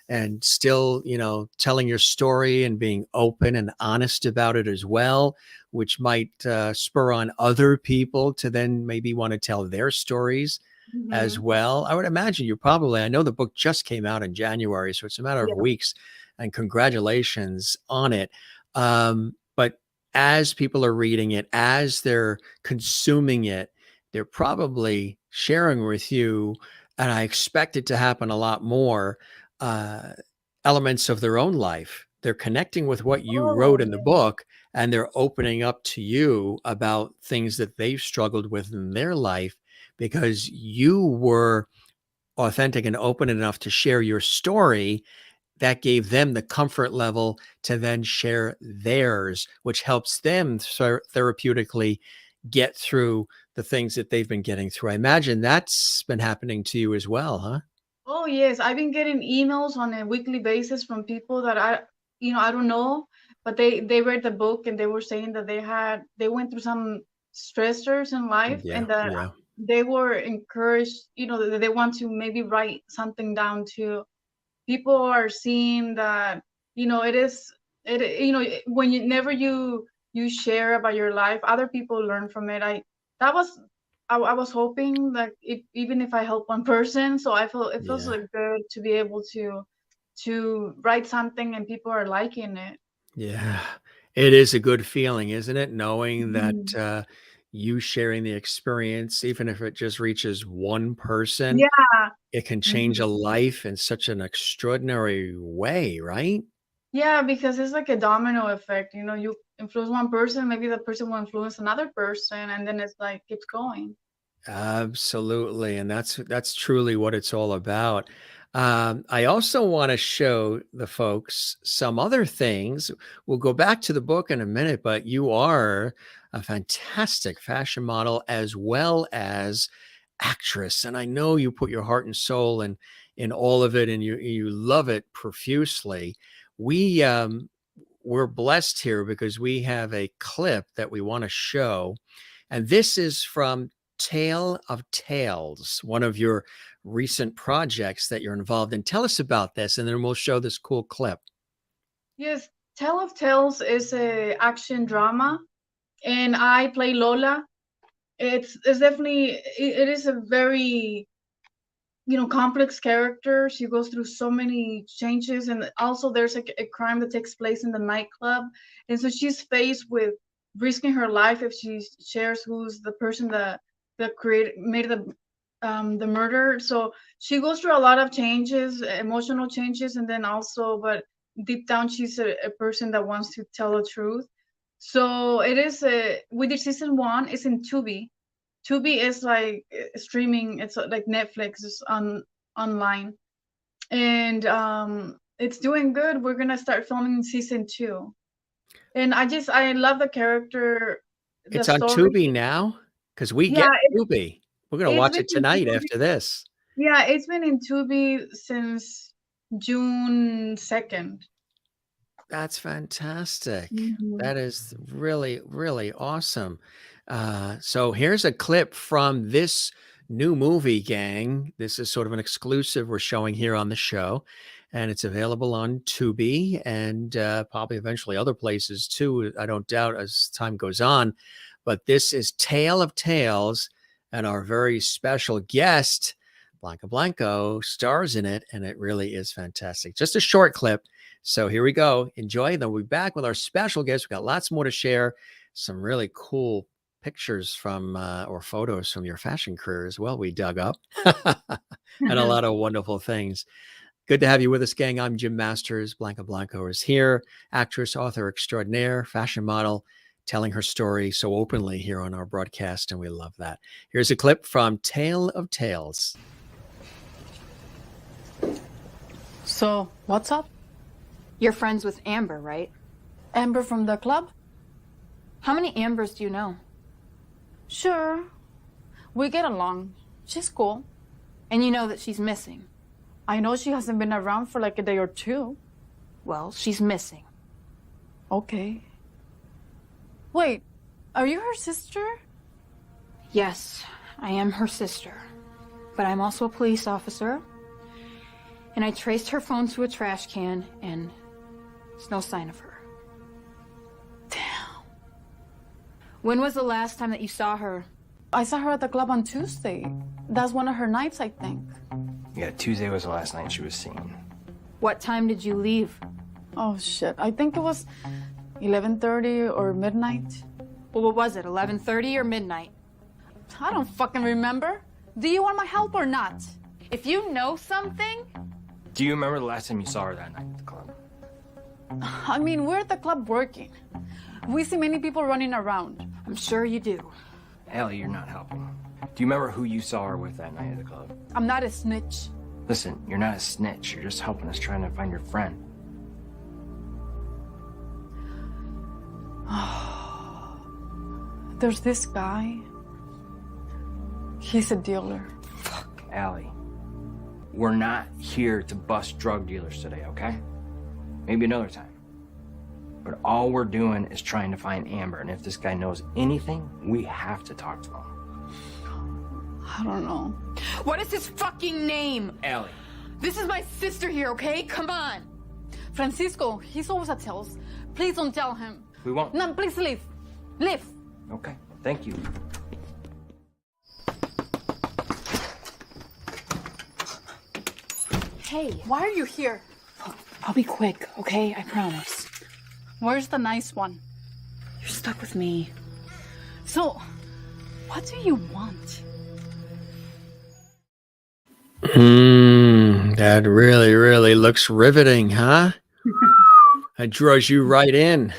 Speaker 1: and still, telling your story and being open and honest about it as well, which might spur on other people to then maybe want to tell their stories as
Speaker 3: Mhm.
Speaker 1: well. I would imagine you probably, I know the book just came out in January, so it's a matter of
Speaker 3: Yeah.
Speaker 1: weeks, and congratulations on it. But as people are reading it, as they're consuming it, they're probably sharing with you, and I expect it to happen a lot more, uh, elements of their own life. They're connecting with what you
Speaker 3: Oh,
Speaker 1: wrote in the
Speaker 3: yeah.
Speaker 1: book, and they're opening up to you about things that they've struggled with in their life because you were authentic and open enough to share your story. That gave them the comfort level to then share theirs, which helps them therapeutically get through the things that they've been getting through. I imagine that's been happening to you as well, huh?
Speaker 3: Oh, yes. I've been getting emails on a weekly basis from people that I don't know, but they read the book and they were saying that they went through some stressors in life
Speaker 1: Yeah,
Speaker 3: and that
Speaker 1: yeah,
Speaker 3: they were encouraged, that they want to maybe write something down too. People are seeing that, it is when you share about your life, other people learn from it. That was I was hoping that even if I help one person, so I feel it feels
Speaker 1: yeah,
Speaker 3: like good to be able to write something and people are liking it.
Speaker 1: yeah. It is a good feeling, isn't it? Knowing that
Speaker 3: Mhm.
Speaker 1: you sharing the experience, even if it just reaches one person,
Speaker 3: Yeah.
Speaker 1: it can change
Speaker 3: Mhm.
Speaker 1: a life in such an extraordinary way, right?
Speaker 3: Yeah, because it's like a domino effect. You influence one person, maybe that person will influence another person, and then it's like keeps going.
Speaker 1: Absolutely, and that's truly what it's all about. I also want to show the folks some other things. We'll go back to the book in a minute, but you are a fantastic fashion model as well as actress, and I know you put your heart and soul in all of it, and you love it profusely. We we're blessed here because we have a clip that we want to show, and this is from Tale of Tales, one of your recent projects that you're involved in. Tell us about this, and then we'll show this cool clip.
Speaker 3: Yes, Tale of Tales is a action drama, and I play Lola. It's definitely it is a very complex character. She goes through so many changes, and also there's a crime that takes place in the nightclub, and so she's faced with risking her life if she shares who's the person that made the murder. So she goes through a lot of changes, emotional changes, and then also, but deep down, she's a person that wants to tell the truth. So it is we did season one. It's in Tubi. Tubi is like streaming. It's like Netflix is online, and it's doing good. We're gonna start filming season two, and I love the character, the
Speaker 1: It's on
Speaker 3: story.
Speaker 1: Tubi now because we
Speaker 3: Yeah,
Speaker 1: get Tubi. We're gonna
Speaker 3: it's
Speaker 1: watch
Speaker 3: been
Speaker 1: it
Speaker 3: in
Speaker 1: tonight
Speaker 3: Tubi.
Speaker 1: after this.
Speaker 3: Yeah, it's been in Tubi since June 2nd.
Speaker 1: That's fantastic.
Speaker 3: Mhm.
Speaker 1: That is really, really awesome. So here's a clip from this new movie, gang. This is sort of an exclusive we're showing here on the show, and it's available on Tubi and probably eventually other places too. I don't doubt as time goes on. But this is Tale of Tales, and our very special guest, Blanca Blanco stars in it, and it really is fantastic. Just a short clip. So here we go. Enjoy. Then we'll be back with our special guest. We've got lots more to share. Some really cool pictures from or photos from your fashion career as well. We dug up and a lot of wonderful things. Good to have you with us, gang. I'm Jim Masters. Blanca Blanco is here, actress, author extraordinaire, fashion model, telling her story so openly here on our broadcast, and we love that. Here's a clip from Tale of Tales.
Speaker 2: So, what's up?
Speaker 4: You're friends with Amber, right?
Speaker 2: Amber from the club?
Speaker 4: How many Ambers do you know?
Speaker 2: Sure. We get along. She's cool.
Speaker 4: And you know that she's missing.
Speaker 2: I know she hasn't been around for like a day or two.
Speaker 4: Well, she's missing.
Speaker 2: Okay. Wait, are you her sister?
Speaker 4: Yes, I am her sister. But I'm also a police officer. And I traced her phone to a trash can, and there's no sign of her.
Speaker 2: Damn.
Speaker 4: When was the last time that you saw her?
Speaker 2: I saw her at the club on Tuesday. That's one of her nights, I think.
Speaker 5: Yeah, Tuesday was the last night she was seen.
Speaker 4: What time did you leave?
Speaker 2: Oh, shit. I think it was 11:30 or midnight.
Speaker 4: Well, what was it, 11:30 or midnight?
Speaker 2: I don't fucking remember. Do you want my help or not?
Speaker 4: If you know something...
Speaker 5: Do you remember the last time you saw her that night at the club?
Speaker 2: I mean, we're at the club working. We see many people running around.
Speaker 4: I'm sure you do.
Speaker 5: Allie, you're not helping. Do you remember who you saw her with that night at the club?
Speaker 2: I'm not a snitch.
Speaker 5: Listen, you're not a snitch. You're just helping us trying to find your friend.
Speaker 2: There's this guy. He's a dealer.
Speaker 5: Fuck, Allie. We're not here to bust drug dealers today, okay? Maybe another time. But all we're doing is trying to find Amber, and if this guy knows anything, we have to talk to him.
Speaker 2: I don't know.
Speaker 4: What is his fucking name?
Speaker 5: Allie.
Speaker 4: This is my sister here, okay? Come on.
Speaker 2: Francisco, he's always at Tales. Please don't tell him.
Speaker 5: We won't.
Speaker 2: No, please leave. Leave.
Speaker 5: Okay, thank you.
Speaker 4: Hey,
Speaker 2: Why are you here?
Speaker 4: I'll be quick, okay? I promise.
Speaker 2: Where's the nice one?
Speaker 4: You're stuck with me.
Speaker 2: So, what do you want?
Speaker 1: That really, really looks riveting, huh? It draws you right in.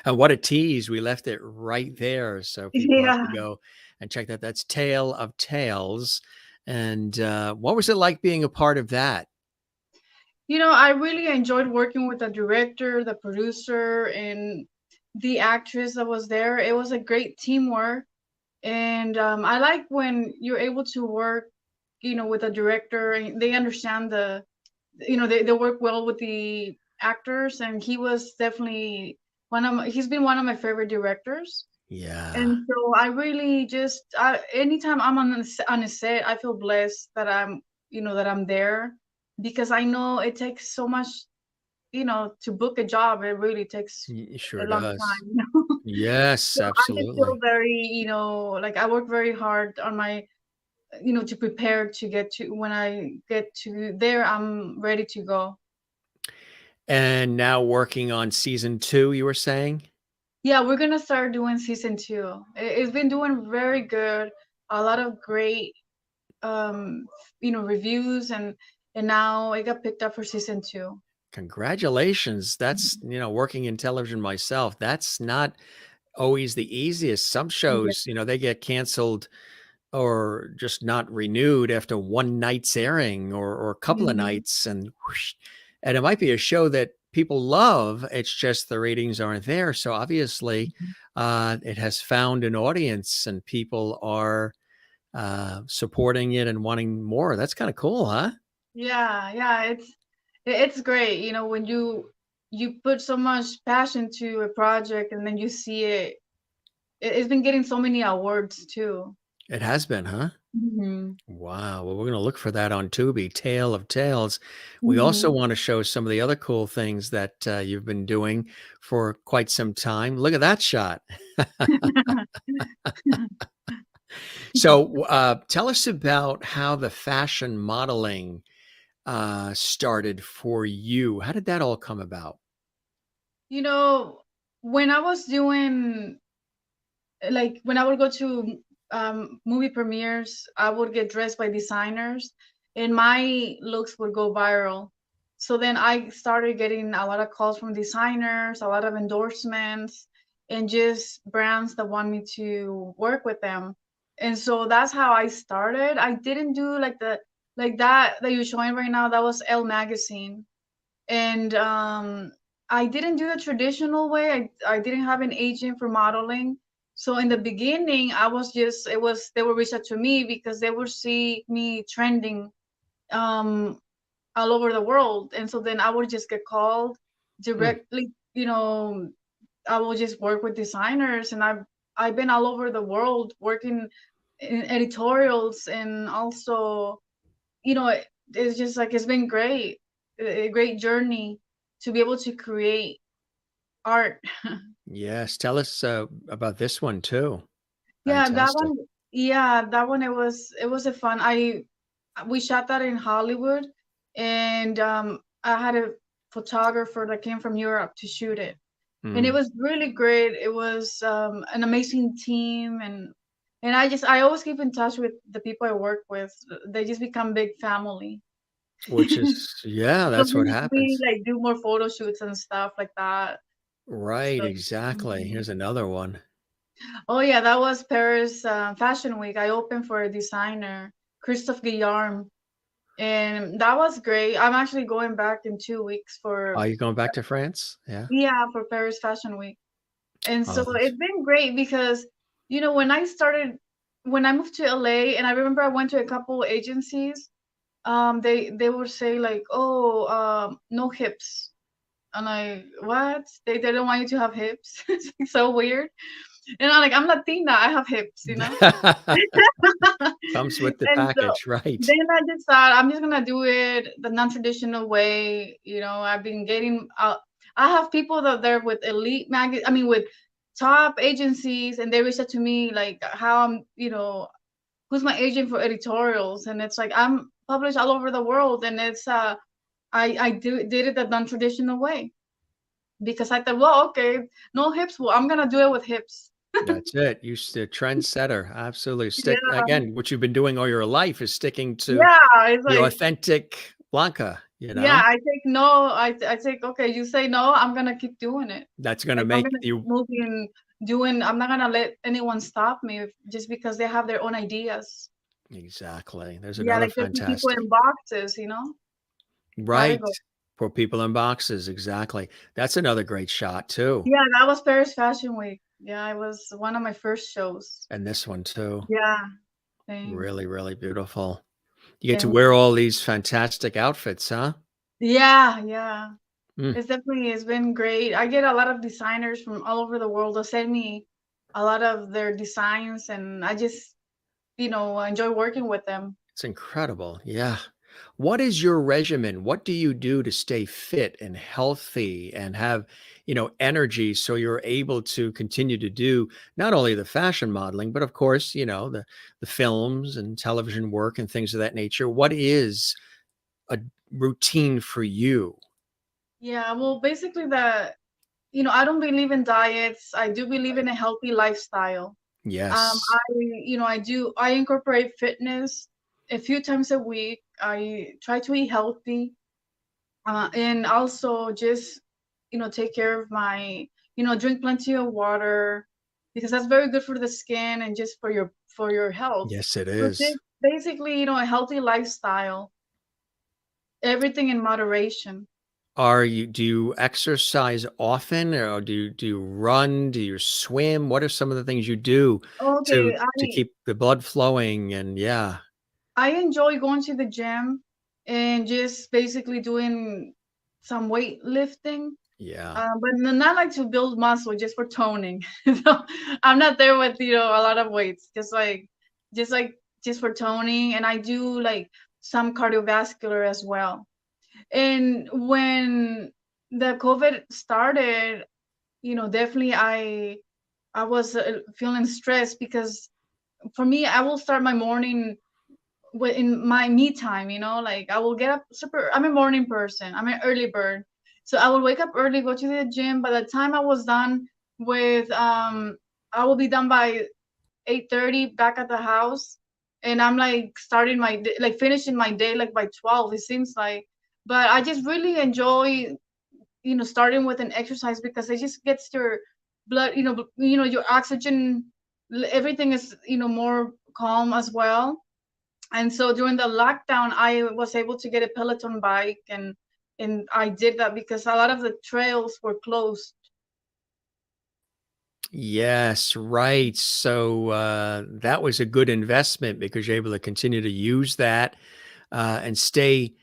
Speaker 1: And what a tease. We left it right there. So people have to go and check that. That's Tale of Tales. And what was it like being a part of that?
Speaker 3: You know, I really enjoyed working with the director, the producer, and the actress that was there. It was a great teamwork. And I like when you're able to work, you know, with a director and they understand they work well with the actors. And he was definitely he's been one of my favorite directors.
Speaker 1: Yeah.
Speaker 3: And so I really anytime I'm on a set, I feel blessed that I'm there, because I know it takes so much, to book a job. It really takes
Speaker 1: It sure
Speaker 3: a long
Speaker 1: does.
Speaker 3: time.
Speaker 1: Yes,
Speaker 3: So I just
Speaker 1: absolutely.
Speaker 3: feel very, like I work very hard on my, to prepare to get to, when I get to there, I'm ready to go.
Speaker 1: And now working on season 2, you were saying?
Speaker 3: Yeah, we're gonna start doing season 2. It's been doing very good. A lot of great, reviews, and now it got picked up for season 2.
Speaker 1: Congratulations. That's, working in television myself, that's not always the easiest. Some shows, they get canceled or just not renewed after one night's airing or a couple of
Speaker 3: Mhm.
Speaker 1: nights, and whoosh. And it might be a show that people love. It's just the ratings aren't there. So obviously, it has found an audience and people are supporting it and wanting more. That's kind of cool, huh?
Speaker 3: Yeah, it's great. When you put so much passion to a project and then you see it's been getting so many awards too.
Speaker 1: It has been, huh?
Speaker 3: Mhm.
Speaker 1: Wow. Well, we're going to look for that on Tubi, Tale of Tales. We also want to show some of the other cool things that you've been doing for quite some time. Look at that shot. So, tell us about how the fashion modeling started for you. How did that all come about?
Speaker 3: You know, when I was doing, like, when I would go to movie premieres, I would get dressed by designers, and my looks would go viral. So then I started getting a lot of calls from designers, a lot of endorsements, and just brands that want me to work with them. And so that's how I started. I didn't do like the like that you're showing right now. That was Elle magazine, and I didn't do the traditional way. I didn't have an agent for modeling. So in the beginning, I was just it was they would reach out to me because they would see me trending um all over the world, and so then I would just get called
Speaker 1: Hmm.
Speaker 3: directly. I will just work with designers, and I've been all over the world working in editorials, and also, it's just like it's been great, a great journey to be able to create art.
Speaker 1: Yes, tell us about this one too.
Speaker 3: Yeah, that
Speaker 1: Fantastic.
Speaker 3: one. Yeah, that one. It was a fun. We shot that in Hollywood, and I had a photographer that came from Europe to shoot it, and it
Speaker 1: Mm.
Speaker 3: was really great. It was an amazing team, and I always keep in touch with the people I work with. They just become big family.
Speaker 1: Which is, yeah,
Speaker 3: So
Speaker 1: that's what
Speaker 3: we
Speaker 1: happens.
Speaker 3: like do more photo shoots and stuff like that.
Speaker 1: Right,
Speaker 3: So,
Speaker 1: exactly.
Speaker 3: mhm.
Speaker 1: Here's another one.
Speaker 3: Oh yeah, that was Paris Fashion Week. I opened for a designer, Christophe Guillarme, and that was great. I'm actually going back in 2 weeks for,
Speaker 1: Are you going back to France? Yeah.
Speaker 3: yeah, for Paris Fashion Week. And so
Speaker 1: Oh, that's
Speaker 3: it's been great because, when I moved to LA, and I remember I went to a couple agencies, they would say like, oh, no hips. And I, what? They don't want you to have hips. It's like so weird. And I'm Latina, I have hips.
Speaker 1: comes with the
Speaker 3: And so
Speaker 1: package, right?
Speaker 3: then I just thought I'm just gonna do it the non-traditional way. I've been getting I have people that they're with with top agencies, and they reach out to me like how who's my agent for editorials, and it's like I'm published all over the world, and it's did it the non-traditional way because I thought, well, okay, no hips, well, I'm gonna do it with hips.
Speaker 1: That's it. You the trendsetter. Absolutely. Stick
Speaker 3: Yeah,
Speaker 1: again, what you've been doing all your life is sticking to
Speaker 3: yeah, it's
Speaker 1: the
Speaker 3: like,
Speaker 1: authentic Blanca, you
Speaker 3: yeah,
Speaker 1: know?
Speaker 3: I take, okay, you say no, I'm gonna keep doing it.
Speaker 1: That's gonna
Speaker 3: Like, I'm
Speaker 1: make
Speaker 3: gonna keep
Speaker 1: you
Speaker 3: moving, I'm not gonna let anyone stop me just because they have their own ideas.
Speaker 1: exactly. There's
Speaker 3: Yeah,
Speaker 1: another
Speaker 3: like taking people
Speaker 1: fantastic.
Speaker 3: in boxes. Gotta
Speaker 1: Right.
Speaker 3: go.
Speaker 1: For people in boxes, exactly. That's another great shot too.
Speaker 3: Yeah, that was Paris Fashion Week. Yeah, it was one of my first shows.
Speaker 1: And this one too.
Speaker 3: Yeah, thanks.
Speaker 1: Really, really beautiful. You get to
Speaker 3: Thank
Speaker 1: wear
Speaker 3: you.
Speaker 1: all these fantastic outfits, huh?
Speaker 3: Yeah, yeah.
Speaker 1: Mm.
Speaker 3: It's been great. I get a lot of designers from all over the world. They'll send me a lot of their designs, and I just, enjoy working with them.
Speaker 1: It's incredible. Yeah. What is your regimen? What do you do to stay fit and healthy and have, energy so you're able to continue to do not only the fashion modeling, but of course, the films and television work and things of that nature. What is a routine for you?
Speaker 3: Yeah, well, basically I don't believe in diets. I do believe in
Speaker 1: Right.
Speaker 3: a healthy lifestyle.
Speaker 1: Yes.
Speaker 3: I incorporate fitness a few times a week. I try to eat healthy, and also just, take care of drink plenty of water because that's very good for the skin and just for your health.
Speaker 1: Yes, it
Speaker 3: So
Speaker 1: is.
Speaker 3: just basically, a healthy lifestyle, everything in moderation.
Speaker 1: Do you exercise often or do you run? Do you swim? What are some of the things you do
Speaker 3: Okay,
Speaker 1: to keep the blood flowing and yeah.
Speaker 3: I enjoy going to the gym and just basically doing some weightlifting,
Speaker 1: Yeah.
Speaker 3: but not like to build muscle, just for toning. So I'm not there with a lot of weights, just like just for toning, and I do like some cardiovascular as well. And when the COVID started, definitely I was feeling stressed because for me, I will start my morning in my me time, like I will get up I'm a morning person. I'm an early bird. So I will wake up early, go to the gym. By the time I was done with I will be done by 8:30 back at the house. And I'm like starting my day, like finishing my day like by 12, it seems like. But I just really enjoy, starting with an exercise because it just gets your blood, your oxygen, everything is, more calm as well. And so during the lockdown, I was able to get a Peloton bike, and I did that because a lot of the trails were closed.
Speaker 1: Yes, right. So that was a good investment because you're able to continue to use that and stay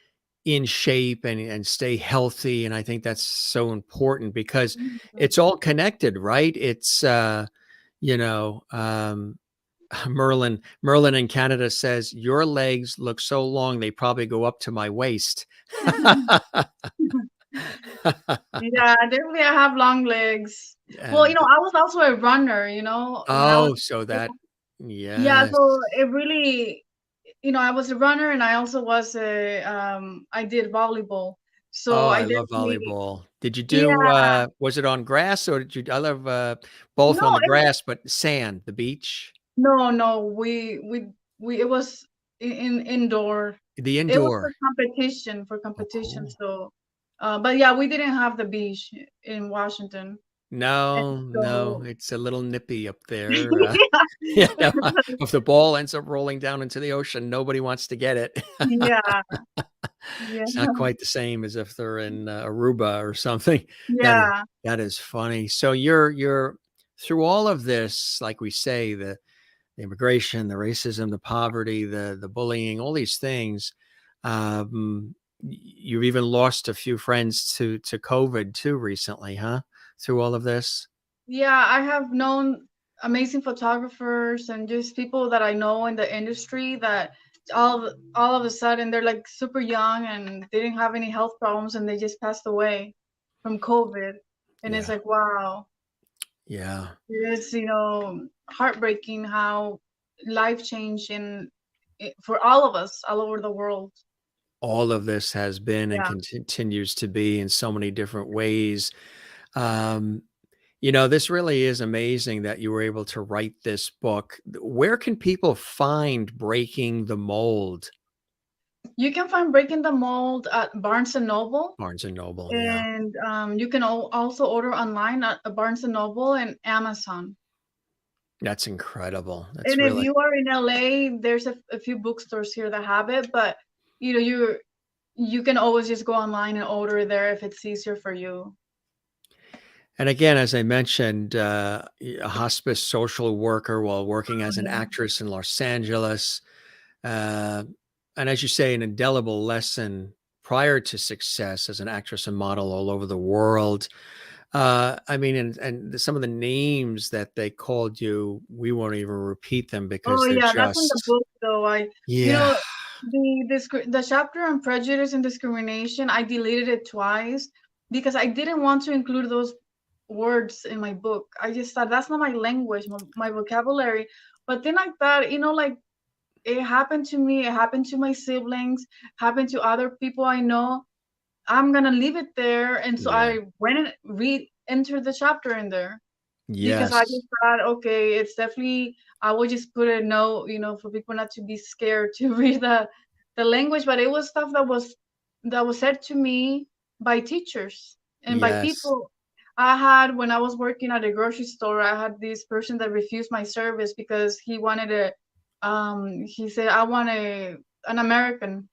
Speaker 1: in shape and stay healthy. And I think that's so important because it's all connected, right? It's you know, Merlin in Canada says your legs look so long they probably go up to my waist.
Speaker 3: Yeah, definitely I have long legs. Well,
Speaker 1: And
Speaker 3: I was also a runner, when I was
Speaker 1: oh, so that
Speaker 3: yeah,
Speaker 1: yes.
Speaker 3: so it really, I was a runner, and I also was I did volleyball. So
Speaker 1: Oh,
Speaker 3: I
Speaker 1: I love
Speaker 3: definitely,
Speaker 1: volleyball. Did you do,
Speaker 3: yeah,
Speaker 1: was it on grass or did you, I love, both
Speaker 3: no,
Speaker 1: on the grass, but sand, the beach,
Speaker 3: no, we it was indoor.
Speaker 1: the
Speaker 3: It was
Speaker 1: indoor.
Speaker 3: for
Speaker 1: Oh,
Speaker 3: competition.
Speaker 1: cool.
Speaker 3: So, but yeah, we didn't have the beach in Washington, and
Speaker 1: No, no,
Speaker 3: so
Speaker 1: it's a little nippy up there. You know, if the ball ends up rolling down into the ocean, nobody wants to get it.
Speaker 3: yeah, yeah,
Speaker 1: It's not quite the same as if they're in Aruba or something. That is
Speaker 3: yeah.
Speaker 1: that is funny. So you're through all of this, like we say, the immigration, the racism, the poverty, the bullying, all these things. You've even lost a few friends to COVID too recently, huh? Through all of this.
Speaker 3: Yeah, I have known amazing photographers and just people that I know in the industry that all of a sudden they're like super young and they didn't have any health problems and they just passed away from COVID. And it's
Speaker 1: Yeah,
Speaker 3: like, wow,
Speaker 1: yeah.
Speaker 3: it's, heartbreaking how life changed for all of us all over the world.
Speaker 1: All of this has been and
Speaker 3: Yeah.
Speaker 1: continues to be in so many different ways. Um, this really is amazing that you were able to write this book. Where can people find Breaking the Mold?
Speaker 3: You can find Breaking the Mold at Barnes and Noble.
Speaker 1: Barnes and Noble, yeah.
Speaker 3: And you can also order online at Barnes and Noble and Amazon.
Speaker 1: That's incredible. That's
Speaker 3: And if
Speaker 1: really
Speaker 3: you are in LA, there's a few bookstores here that have it, but you can always just go online and order there if it's easier for you.
Speaker 1: and again, as I mentioned, a hospice social worker while working as an actress in Los Angeles. Uh, and as you say, an indelible lesson prior to success as an actress and model all over the world. I mean, and some of the names that they called you, we won't even repeat them because
Speaker 3: Oh
Speaker 1: they're
Speaker 3: yeah, that's in the
Speaker 1: just,
Speaker 3: book though.
Speaker 1: yeah,
Speaker 3: The chapter on prejudice and discrimination, I deleted it twice because I didn't want to include those words in my book. I just thought that's not my language, my vocabulary. But then I thought, like it happened to me, it happened to my siblings, happened to other people I know. I'm gonna leave it there. And so
Speaker 1: yeah,
Speaker 3: I went and re-entered the chapter in there because I
Speaker 1: yes,
Speaker 3: just thought, okay, it's definitely I would just put a note, for people not to be scared to read the language, but it was stuff that was said to me by teachers and by
Speaker 1: yes,
Speaker 3: people. I had when I was working at a grocery store, I had this person that refused my service because he wanted he said, I want an American.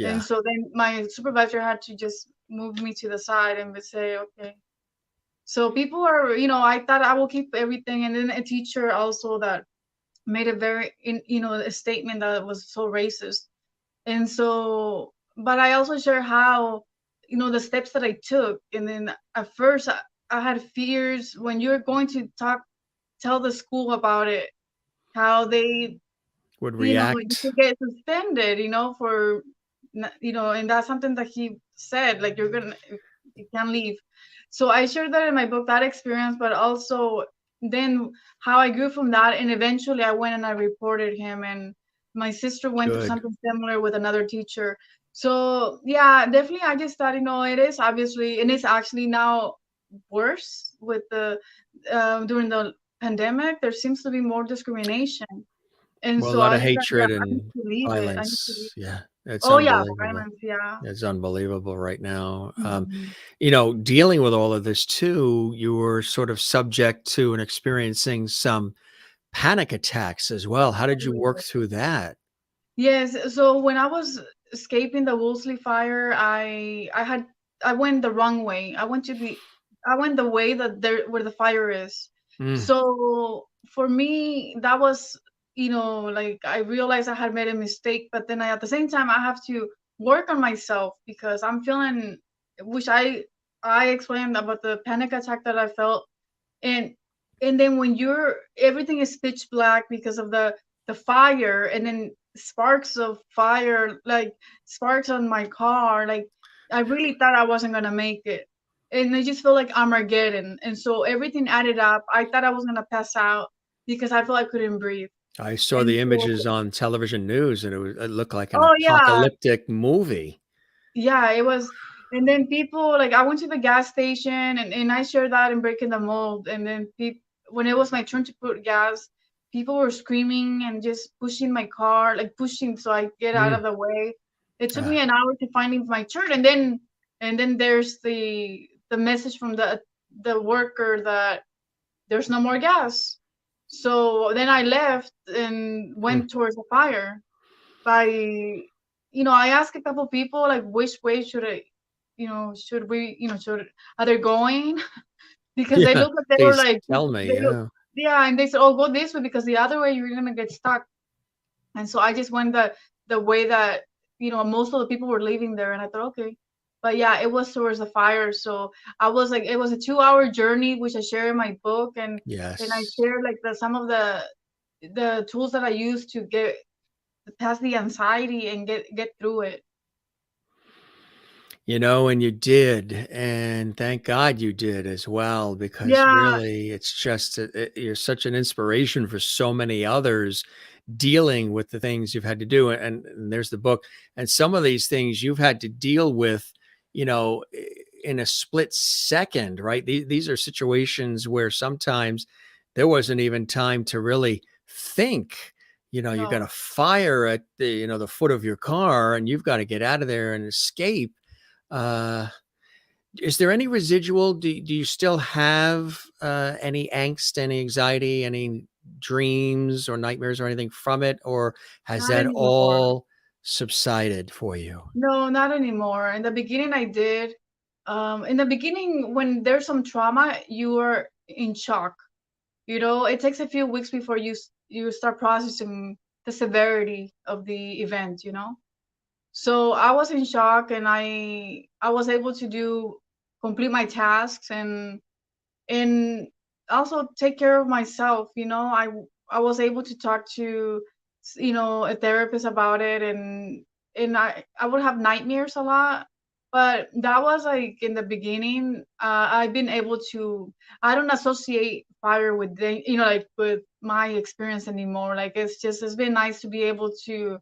Speaker 3: And
Speaker 1: yeah,
Speaker 3: so then my supervisor had to just move me to the side and would say, okay. So people are, I thought I will keep everything. And then a teacher also that made a a statement that was so racist. And so, but I also share how, the steps that I took. And then at first I had fears when you're going to tell the school about it, how they,
Speaker 1: would
Speaker 3: you
Speaker 1: react.
Speaker 3: could get suspended, and that's something that he said, like you can't leave. So I shared that in my book, that experience, but also then how I grew from that, and eventually I went and I reported him, and my sister went through
Speaker 1: Good.
Speaker 3: something similar with another teacher. So yeah, definitely I just thought, it is obviously, and it's actually now worse with the during the pandemic. There seems to be more discrimination, and
Speaker 1: Well, a
Speaker 3: so
Speaker 1: lot
Speaker 3: I
Speaker 1: of
Speaker 3: just thought, yeah,
Speaker 1: hatred
Speaker 3: I need
Speaker 1: and
Speaker 3: to leave it. I need to leave.
Speaker 1: violence. Yeah, it's
Speaker 3: Oh yeah,
Speaker 1: unbelievable.
Speaker 3: violence. Yeah.
Speaker 1: It's unbelievable right now.
Speaker 3: Mhm.
Speaker 1: Dealing with all of this too, you were sort of subject to and experiencing some panic attacks as well. How did you work through that?
Speaker 3: Yes. So when I was escaping the Woolsey fire, I went the wrong way. I went the way that there where the fire is.
Speaker 1: Mm,
Speaker 3: So for me, that was, like I realized I had made a mistake, but then at the same time I have to work on myself because I'm feeling, which I explained about the panic attack that I felt, and then when everything is pitch black because of the fire, and then sparks of fire, like sparks on my car, like I really thought I wasn't gonna make it, and I just felt like Armageddon, and so everything added up. I thought I was gonna pass out because I felt I couldn't breathe.
Speaker 1: I saw
Speaker 3: And
Speaker 1: the
Speaker 3: so,
Speaker 1: images on television news, and it looked like an
Speaker 3: oh yeah,
Speaker 1: apocalyptic movie.
Speaker 3: yeah, it was. And then people, like, I went to the gas station, and I shared that in Breaking the Mold. And then when it was my turn to put gas, people were screaming and just pushing my car, like pushing so I get out
Speaker 1: Mm,
Speaker 3: of the way. It took me
Speaker 1: ah,
Speaker 3: an hour to find my turn, and then there's the message from the worker that there's no more gas. So then I left and
Speaker 1: mm.
Speaker 3: went towards the fire. By I asked a couple people, like, which way should I, should we, should are they going? Because they
Speaker 1: Yeah,
Speaker 3: look like they were
Speaker 1: please
Speaker 3: like,
Speaker 1: tell me.
Speaker 3: they look,
Speaker 1: Yeah.
Speaker 3: yeah, and they said, oh, go this way because the other way you're gonna get stuck. And so I just went the way that most of the people were leaving there, and I thought, okay. But yeah, it was towards the fire. So I was like, it was a 2-hour journey, which I share in my book, and I
Speaker 1: Yes.
Speaker 3: shared like some of the tools that I used to get past the anxiety and get through it.
Speaker 1: And you did, and thank God you did as well, because
Speaker 3: Yeah,
Speaker 1: really, it's just you're such an inspiration for so many others dealing with the things you've had to do. And there's the book, and some of these things you've had to deal with, in a split second, right? These are situations where sometimes there wasn't even time to really think. You got
Speaker 3: no,
Speaker 1: a fire at the foot of your car, and you've got to get out of there and escape. uh, is there any residual? Do you still have any angst, any anxiety, any dreams or nightmares or anything from it? Or has
Speaker 3: not
Speaker 1: that
Speaker 3: anymore.
Speaker 1: all subsided for you?
Speaker 3: No, not anymore. In the beginning, I did. In the beginning, when there's some trauma, you are in shock. It takes a few weeks before you start processing the severity of the event. So I was in shock, and I was able to complete my tasks, and also take care of myself. I was able to talk to a therapist about it, and I would have nightmares a lot, but that was like in the beginning. I've been able to, I don't associate fire with like with my experience anymore. Like it's been nice to be able to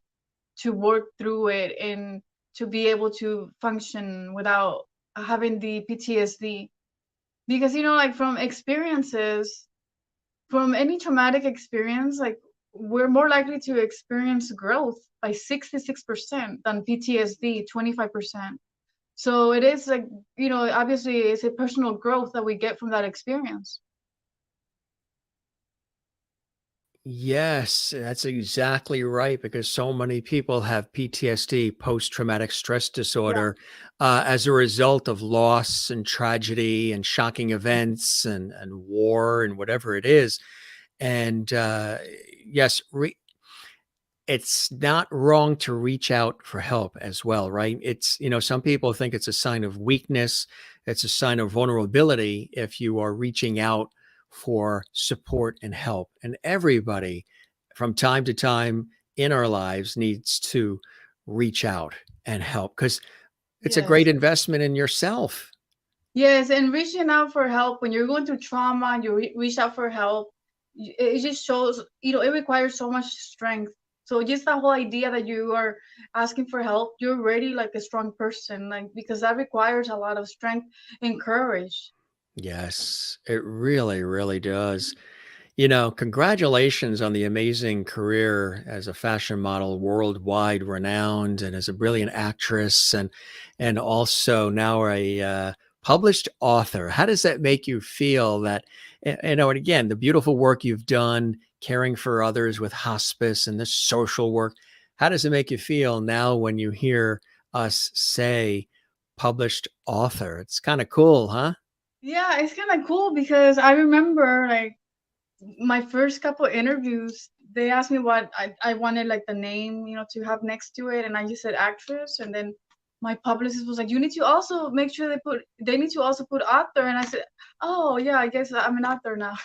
Speaker 3: work through it, and to be able to function without having the PTSD. Because like from any traumatic experience, like we're more likely to experience growth by 66% than PTSD 25%. So it is like, obviously it's a personal growth that we get from that experience.
Speaker 1: Yes, that's exactly right, because so many people have PTSD, post-traumatic stress
Speaker 3: Yeah.
Speaker 1: disorder, as a result of loss and tragedy and shocking events and war and whatever it is. And yes, it's not wrong to reach out for help as well, right? Some people think it's a sign of weakness, it's a sign of vulnerability if you are reaching out for support and help. And everybody from time to time in our lives needs to reach out and help, because it's a great
Speaker 3: Yes.
Speaker 1: investment in yourself.
Speaker 3: Yes, and reaching out for help when you're going through trauma, you reach out for help. It just shows, it requires so much strength. So just the whole idea that you are asking for help, you're already like a strong person, like because that requires a lot of strength and courage.
Speaker 1: Yes, it really, really does. Congratulations on the amazing career as a fashion model, worldwide renowned, and as a brilliant actress, and also now a published author. How does that make you feel? That and again, the beautiful work you've done, caring for others with hospice and this social work. How does it make you feel now when you hear us say published author? It's kind of cool, huh?
Speaker 3: Yeah, it's kind of cool because I remember like my first couple interviews, they asked me what I wanted, like the name, to have next to it, and I just said actress, and then my publicist was like, "You need to also make sure they need to also put author," and I said, "Oh yeah, I guess I'm an author now."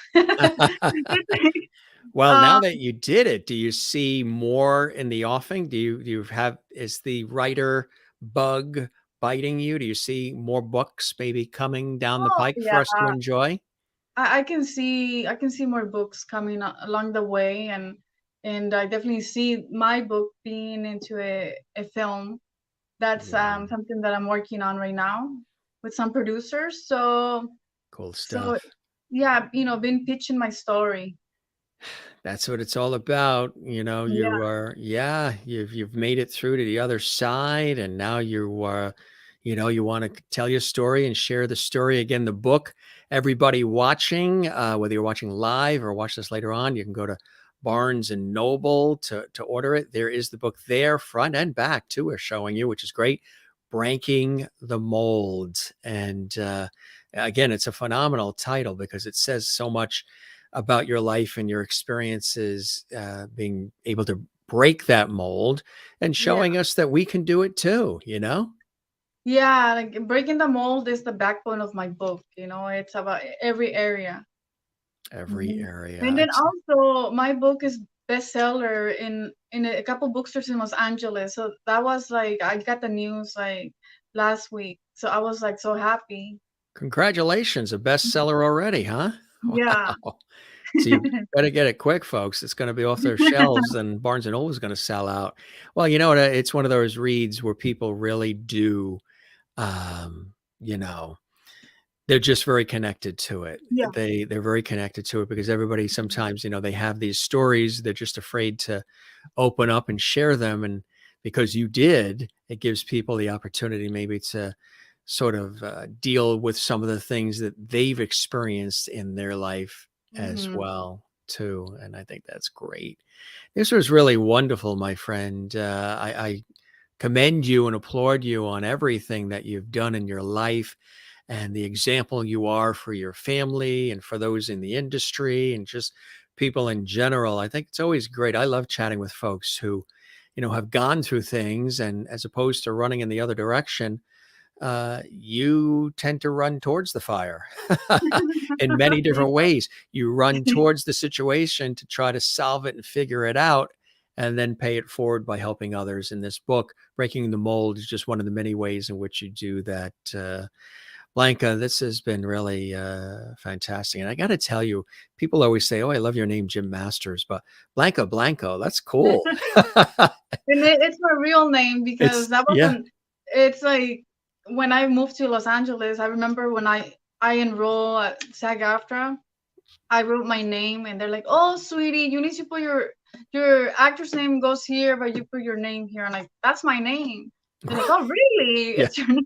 Speaker 1: Well, now
Speaker 3: um,
Speaker 1: that you did it, do you see more in the offing? Do you have is the writer bug biting you? Do you see more books maybe coming down the
Speaker 3: oh
Speaker 1: pike for
Speaker 3: yeah,
Speaker 1: us to enjoy?
Speaker 3: I can see more books coming along the way, and I definitely see my book being into a film. That's
Speaker 1: Yeah,
Speaker 3: something that I'm working on right now with some producers. So
Speaker 1: cool stuff.
Speaker 3: yeah, been pitching my story.
Speaker 1: That's what it's all about.
Speaker 3: Yeah.
Speaker 1: Yeah, you've made it through to the other side, and now you want to tell your story and share the story. Again, the book, everybody watching, whether you're watching live or watch this later on, you can go to Barnes and Noble to order it. There is the book there, front and back too, are showing you, which is great. Breaking the Mold. And again, it's a phenomenal title because it says so much about your life and your experiences, being able to break that mold and
Speaker 3: Yeah.
Speaker 1: showing us that we can do it too,
Speaker 3: Yeah, like breaking the mold is the backbone of my book. It's about every area.
Speaker 1: every
Speaker 3: Mhm. And
Speaker 1: area.
Speaker 3: then also my book is bestseller in a couple bookstores in Los Angeles. So that was like I got the news like last week. So I was like so happy.
Speaker 1: Congratulations, a bestseller already, huh?
Speaker 3: Yeah.
Speaker 1: Wow. So you better get it quick, folks. It's going to be off their shelves and Barnes and Noble is going to sell out. Well, you know what? It's one of those reads where people really do, um, you know, they're just very connected to it.
Speaker 3: Yeah.
Speaker 1: They're very connected to it because everybody sometimes, they have these stories, they're just afraid to open up and share them, and because you did, it gives people the opportunity maybe to sort of, deal with some of the things that they've experienced in their life as
Speaker 3: Hmm.
Speaker 1: well too, and I think that's great. This was really wonderful, my friend. I commend you and applaud you on everything that you've done in your life and the example you are for your family and for those in the industry and just people in general. I think it's always great. I love chatting with folks who, have gone through things, and as opposed to running in the other direction, you tend to run towards the fire in many different ways. You run towards the situation to try to solve it and figure it out, and then pay it forward by helping others. In this book, Breaking the Mold is just one of the many ways in which you do that. Blanca, this has been really fantastic. And I got to tell you, people always say, "Oh, I love your name, Jim Masters," but Blanca Blanco, that's cool.
Speaker 3: And it's my real name because that
Speaker 1: Yeah.
Speaker 3: wasn't. It's like when I moved to Los Angeles. I remember when I enroll at SAG-AFTRA. I wrote my name, and they're like, "Oh, sweetie, you need to put your actor's name goes here, but you put your name here." And like, that's my name. They're like, "Oh, really?
Speaker 1: Yeah.
Speaker 3: It's your name?"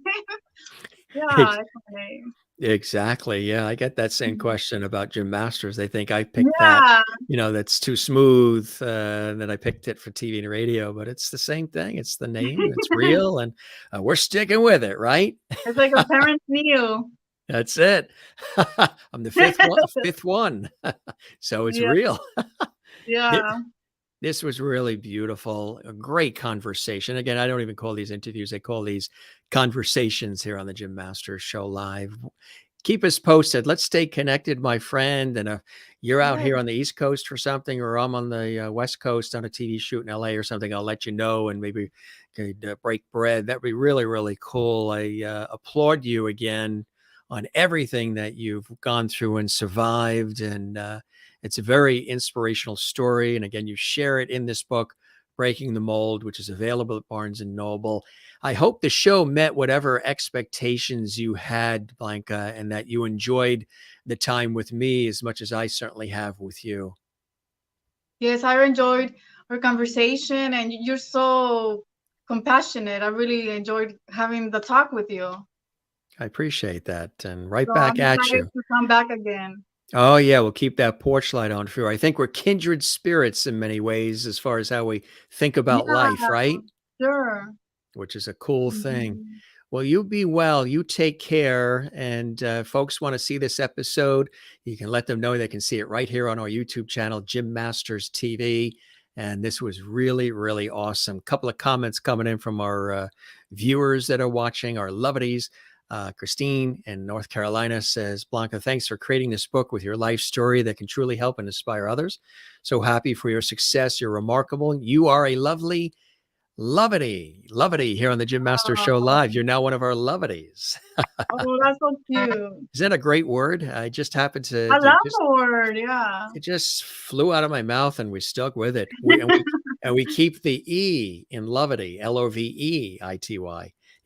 Speaker 3: Yeah, that's my name.
Speaker 1: Exactly. Yeah, I get that same question about Jim Masters. They think I picked that,
Speaker 3: Yeah,
Speaker 1: that's too smooth, and that I picked it for TV and radio, but it's the same thing. It's the name, it's real, and we're sticking with it, right?
Speaker 3: it's like a parents knew.
Speaker 1: That's it. I'm the fifth one. So it's
Speaker 3: Yeah,
Speaker 1: real.
Speaker 3: yeah,
Speaker 1: This was really beautiful. A great conversation. Again, I don't even call these interviews. I call these conversations here on the Jim Masters Show Live. Keep us posted. Let's stay connected, my friend. And if you're out
Speaker 3: yeah.
Speaker 1: here on the East Coast for something, or I'm on the West Coast on a TV shoot in LA or something, I'll let you know and maybe could break bread. That'd be really, really cool. I applaud you again on everything that you've gone through and survived. And it's a very inspirational story. And again, you share it in this book, Breaking the Mold, which is available at Barnes & Noble. I hope the show met whatever expectations you had, Blanca, and that you enjoyed the time with me as much as I certainly have with you.
Speaker 3: Yes, I enjoyed our conversation, and you're so compassionate. I really enjoyed having the talk with you.
Speaker 1: I appreciate that. And right
Speaker 3: So
Speaker 1: back
Speaker 3: I'm
Speaker 1: at
Speaker 3: excited
Speaker 1: you.
Speaker 3: to come back again.
Speaker 1: Oh, yeah, we'll keep that porch light on for you. I think we're kindred spirits in many ways as far as how we think about life,
Speaker 3: Yeah,
Speaker 1: right?
Speaker 3: sure.
Speaker 1: Which is a cool thing.
Speaker 3: Mhm.
Speaker 1: Well, you be well. You take care. And folks want to see this episode, you can let them know they can see it right here on our YouTube channel, Jim Masters TV. And this was really, really awesome. Couple of comments coming in from our viewers that are watching, our lovities. Christine in North Carolina says, Blanca, thanks for creating this book with your life story that can truly help and inspire others. So happy for your success. You're remarkable. You are a lovely lovity here on the Jim Master Show Live. You're now one of our lovities.
Speaker 3: Oh, that's so cute.
Speaker 1: Is that a great word? I just happened to
Speaker 3: I love
Speaker 1: just,
Speaker 3: the word. Yeah.
Speaker 1: it just flew out of my mouth and we stuck with it. And we keep the E in lovity, Loveity,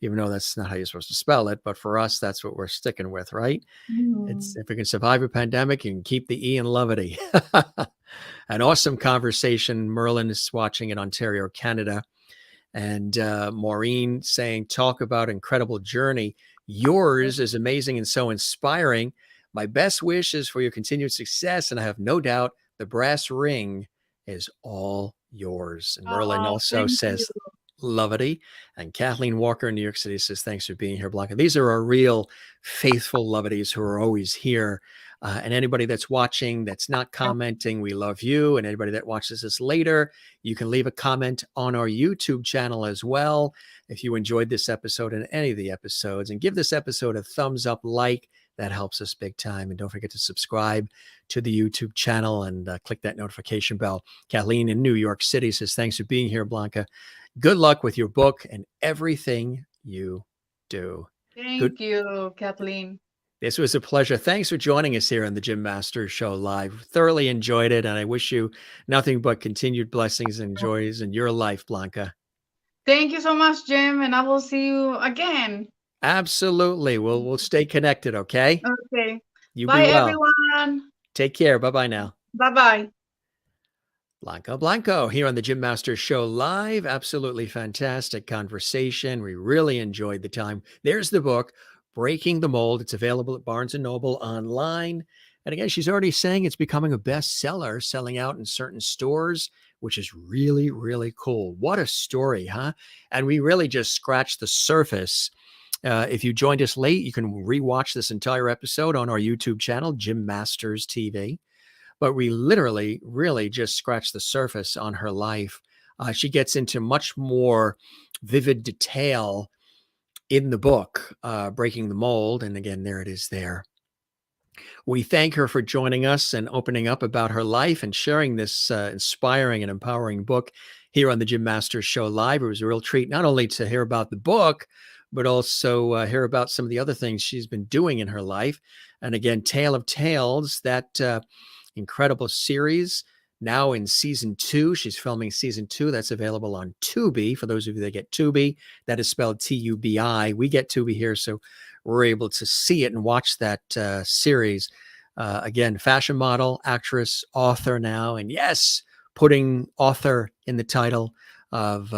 Speaker 1: even though that's not how you're supposed to spell it. But for us, that's what we're sticking with, right? It's if we can survive a pandemic, you can keep the E in lovity. An awesome conversation. Merlin is watching in Ontario, Canada. And Maureen saying, talk about incredible journey. Yours is amazing and so inspiring. My best wish is for your continued success. And I have no doubt the brass ring is all yours. And Merlin also says, lovity. And Kathleen Walker in New York City says, thanks for being here, Blanca. These are our real faithful lovities who are always here. And anybody that's watching that's not commenting, we love you. And anybody that watches this later, you can leave a comment on our YouTube channel as well if you enjoyed this episode and any of the episodes. And give this episode a thumbs up, like. That helps us big time. And don't forget to subscribe to the YouTube channel and click that notification bell. Kathleen in New York City says, thanks for being here, Blanca. Good luck with your book and everything you do.
Speaker 3: Thank you, Kathleen.
Speaker 1: This was a pleasure. Thanks for joining us here on the Jim Masters Show Live. Thoroughly enjoyed it. And I wish you nothing but continued blessings and joys in your life, Blanca.
Speaker 3: Thank you so much, Jim. And I will see you again.
Speaker 1: Absolutely. We'll stay connected. Okay.
Speaker 3: Okay.
Speaker 1: You
Speaker 3: Bye,
Speaker 1: be well.
Speaker 3: everyone.
Speaker 1: Take care. Bye-bye now.
Speaker 3: Bye-bye.
Speaker 1: Blanca Blanco here on the Jim Masters Show Live. Absolutely fantastic conversation. We really enjoyed the time. There's the book, Breaking the Mold. It's available at Barnes & Noble online. And again, she's already saying it's becoming a bestseller, selling out in certain stores, which is really, really cool. What a story, huh? And we really just scratched the surface. If you joined us late, you can rewatch this entire episode on our YouTube channel, Jim Masters TV. But we literally, really just scratched the surface on her life. She gets into much more vivid detail in the book, Breaking the Mold. And again, there it is there. We thank her for joining us and opening up about her life and sharing this inspiring and empowering book here on the Jim Masters Show Live. It was a real treat, not only to hear about the book, but also hear about some of the other things she's been doing in her life. And again, Tale of Tales, that incredible series, now in season 2. She's filming season 2. That's available on Tubi. For those of you that get Tubi, that is spelled Tubi. We get Tubi here, so we're able to see it and watch that series. Again, fashion model, actress, author now. And yes, putting author in the title of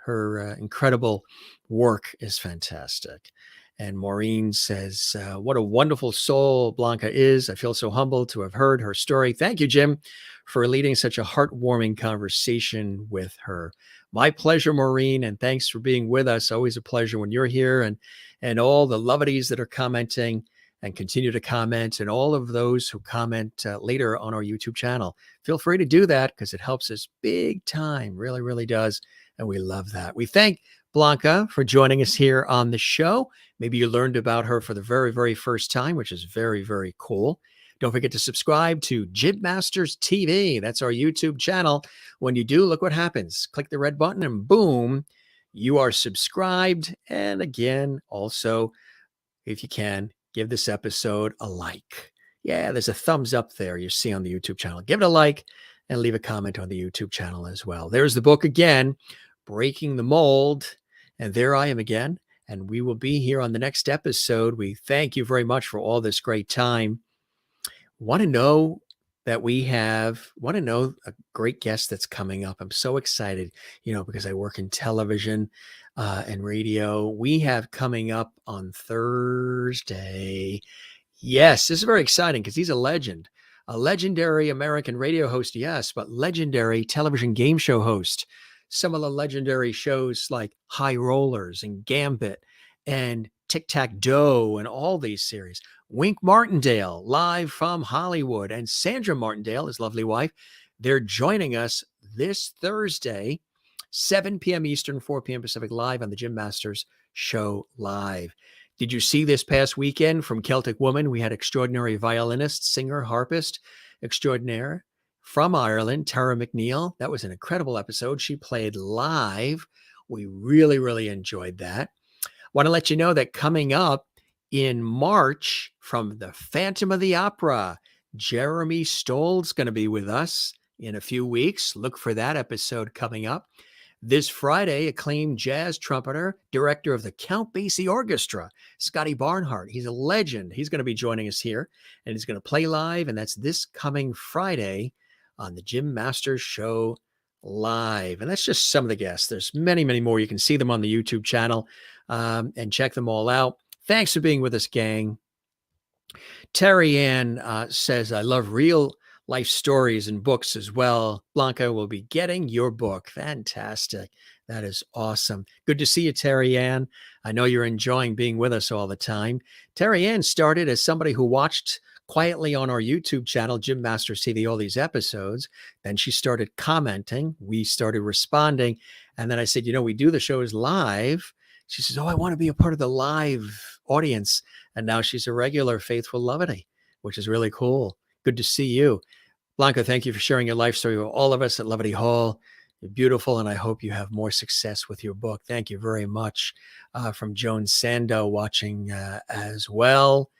Speaker 1: her incredible work is fantastic. And Maureen says, what a wonderful soul Blanca is. I feel so humbled to have heard her story. Thank you, Jim, for leading such a heartwarming conversation with her. My pleasure, Maureen, and thanks for being with us. Always a pleasure when you're here, and all the lovities that are commenting and continue to comment, and all of those who comment later on our YouTube channel. Feel free to do that because it helps us big time. Really, really does. And we love that. We thank Blanca for joining us here on the show. Maybe you learned about her for the very, very first time, which is very, very cool. Don't forget to subscribe to Jim Masters TV. That's our YouTube channel. When you do, look what happens. Click the red button and boom, you are subscribed. And again, also, if you can, give this episode a like. Yeah, there's a thumbs up there you see on the YouTube channel. Give it a like and leave a comment on the YouTube channel as well. There's the book again, Breaking the Mold. And there I am again. And we will be here on the next episode. We thank you very much for all this great time. Want to know a great guest that's coming up. I'm so excited, because I work in television and radio. We have coming up on Thursday. Yes, this is very exciting because he's a legend, a legendary American radio host, yes, but legendary television game show host. Some of the legendary shows like High Rollers and Gambit and Tic-Tac-Doe and all these series. Wink Martindale, live from Hollywood, and Sandra Martindale, his lovely wife. They're joining us this Thursday, 7 p.m. Eastern, 4 p.m. Pacific, live on the Jim Masters Show Live. Did you see this past weekend from Celtic Woman? We had extraordinary violinist, singer, harpist extraordinaire from Ireland, Tara McNeil. That was an incredible episode. She played live. We really, really enjoyed that. Want to let you know that coming up in March from the Phantom of the Opera, Jeremy Stoll's going to be with us in a few weeks. Look for that episode coming up. This Friday, acclaimed jazz trumpeter, director of the Count Basie Orchestra, Scotty Barnhart. He's a legend. He's going to be joining us here, and he's going to play live, and that's this coming Friday on the Jim Masters Show Live. And that's just some of the guests. There's many, many more. You can see them on the YouTube channel and check them all out. Thanks for being with us, gang. Terry Ann says, I love real life stories and books as well. Blanca will be getting your book. Fantastic. That is awesome. Good to see you, Terry Ann. I know you're enjoying being with us all the time. Terry Ann started as somebody who watched quietly on our YouTube channel, Jim Masters TV, all these episodes. Then she started commenting. We started responding. And then I said, we do the shows live. She says, I want to be a part of the live audience. And now she's a regular faithful Lovity, which is really cool. Good to see you. Blanca, thank you for sharing your life story with all of us at Lovity Hall. You're beautiful, and I hope you have more success with your book. Thank you very much. From Joan Sando watching as well.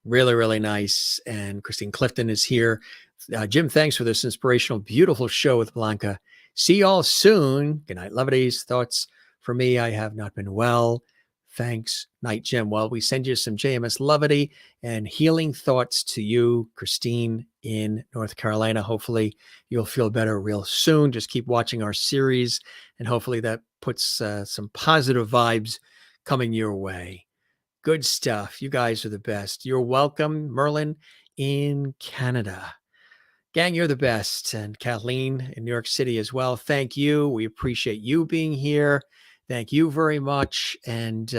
Speaker 1: Really, really nice. And Christine Clifton is here. Jim, thanks for this inspirational, beautiful show with Blanca. See y'all soon. Good night, Lovities. Thoughts for me, I have not been well. Thanks, Night Jim. Well, we send you some JMS Lovity and healing thoughts to you, Christine, in North Carolina. Hopefully you'll feel better real soon. Just keep watching our series, and hopefully that puts some positive vibes coming your way. Good stuff. You guys are the best. You're welcome, Merlin in Canada. Gang, you're the best. And Kathleen in New York City as well. Thank you. We appreciate you being here. Thank you very much. And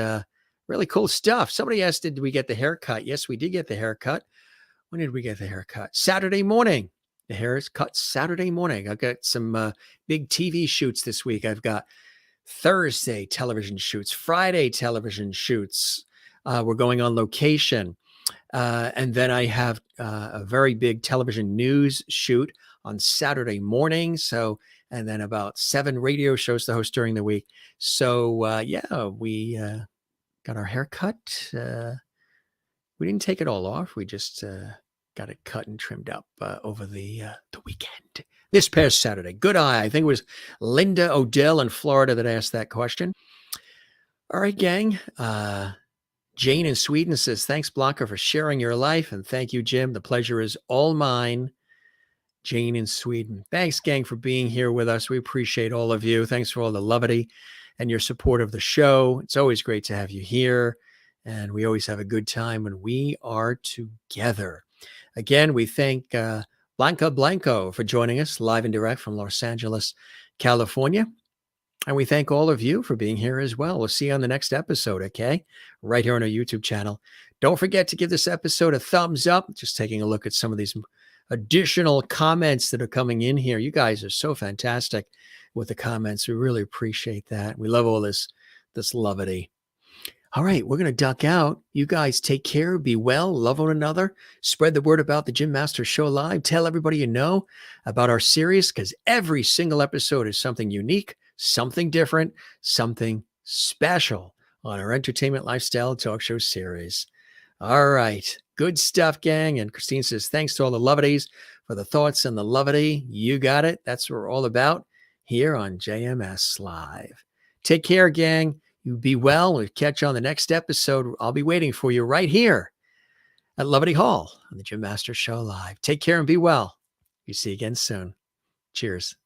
Speaker 1: really cool stuff. Somebody asked, did we get the haircut? Yes, we did get the haircut. When did we get the haircut? Saturday morning. The hair is cut Saturday morning. I've got some big TV shoots this week. I've got Thursday television shoots, Friday television shoots. We're going on location. And then I have a very big television news shoot on Saturday morning. And then about 7 radio shows to host during the week. So, we got our hair cut. We didn't take it all off. We just got it cut and trimmed up over the weekend. This past Saturday. Good eye. I think it was Linda Odell in Florida that asked that question. All right, gang. Jane in Sweden says, thanks, Blanca, for sharing your life. And thank you, Jim. The pleasure is all mine. Jane in Sweden. Thanks, gang, for being here with us. We appreciate all of you. Thanks for all the lovity and your support of the show. It's always great to have you here. And we always have a good time when we are together. Again, we thank Blanca Blanco for joining us live and direct from Los Angeles, California. And we thank all of you for being here as well. We'll see you on the next episode, okay? Right here on our YouTube channel. Don't forget to give this episode a thumbs up. Just taking a look at some of these additional comments that are coming in here. You guys are so fantastic with the comments. We really appreciate that. We love all this lovity. All right, we're going to duck out. You guys take care, be well, love one another, spread the word about the Jim Masters Show Live. Tell everybody you know about our series, because every single episode is something unique, something different, something special on our entertainment lifestyle talk show series. All right. Good stuff, gang. And Christine says, thanks to all the lovities for the thoughts and the lovity. You got it. That's what we're all about here on JMS Live. Take care, gang. You be well. We'll catch you on the next episode. I'll be waiting for you right here at Lovity Hall on the Jim Master Show Live. Take care and be well. You see you again soon. Cheers.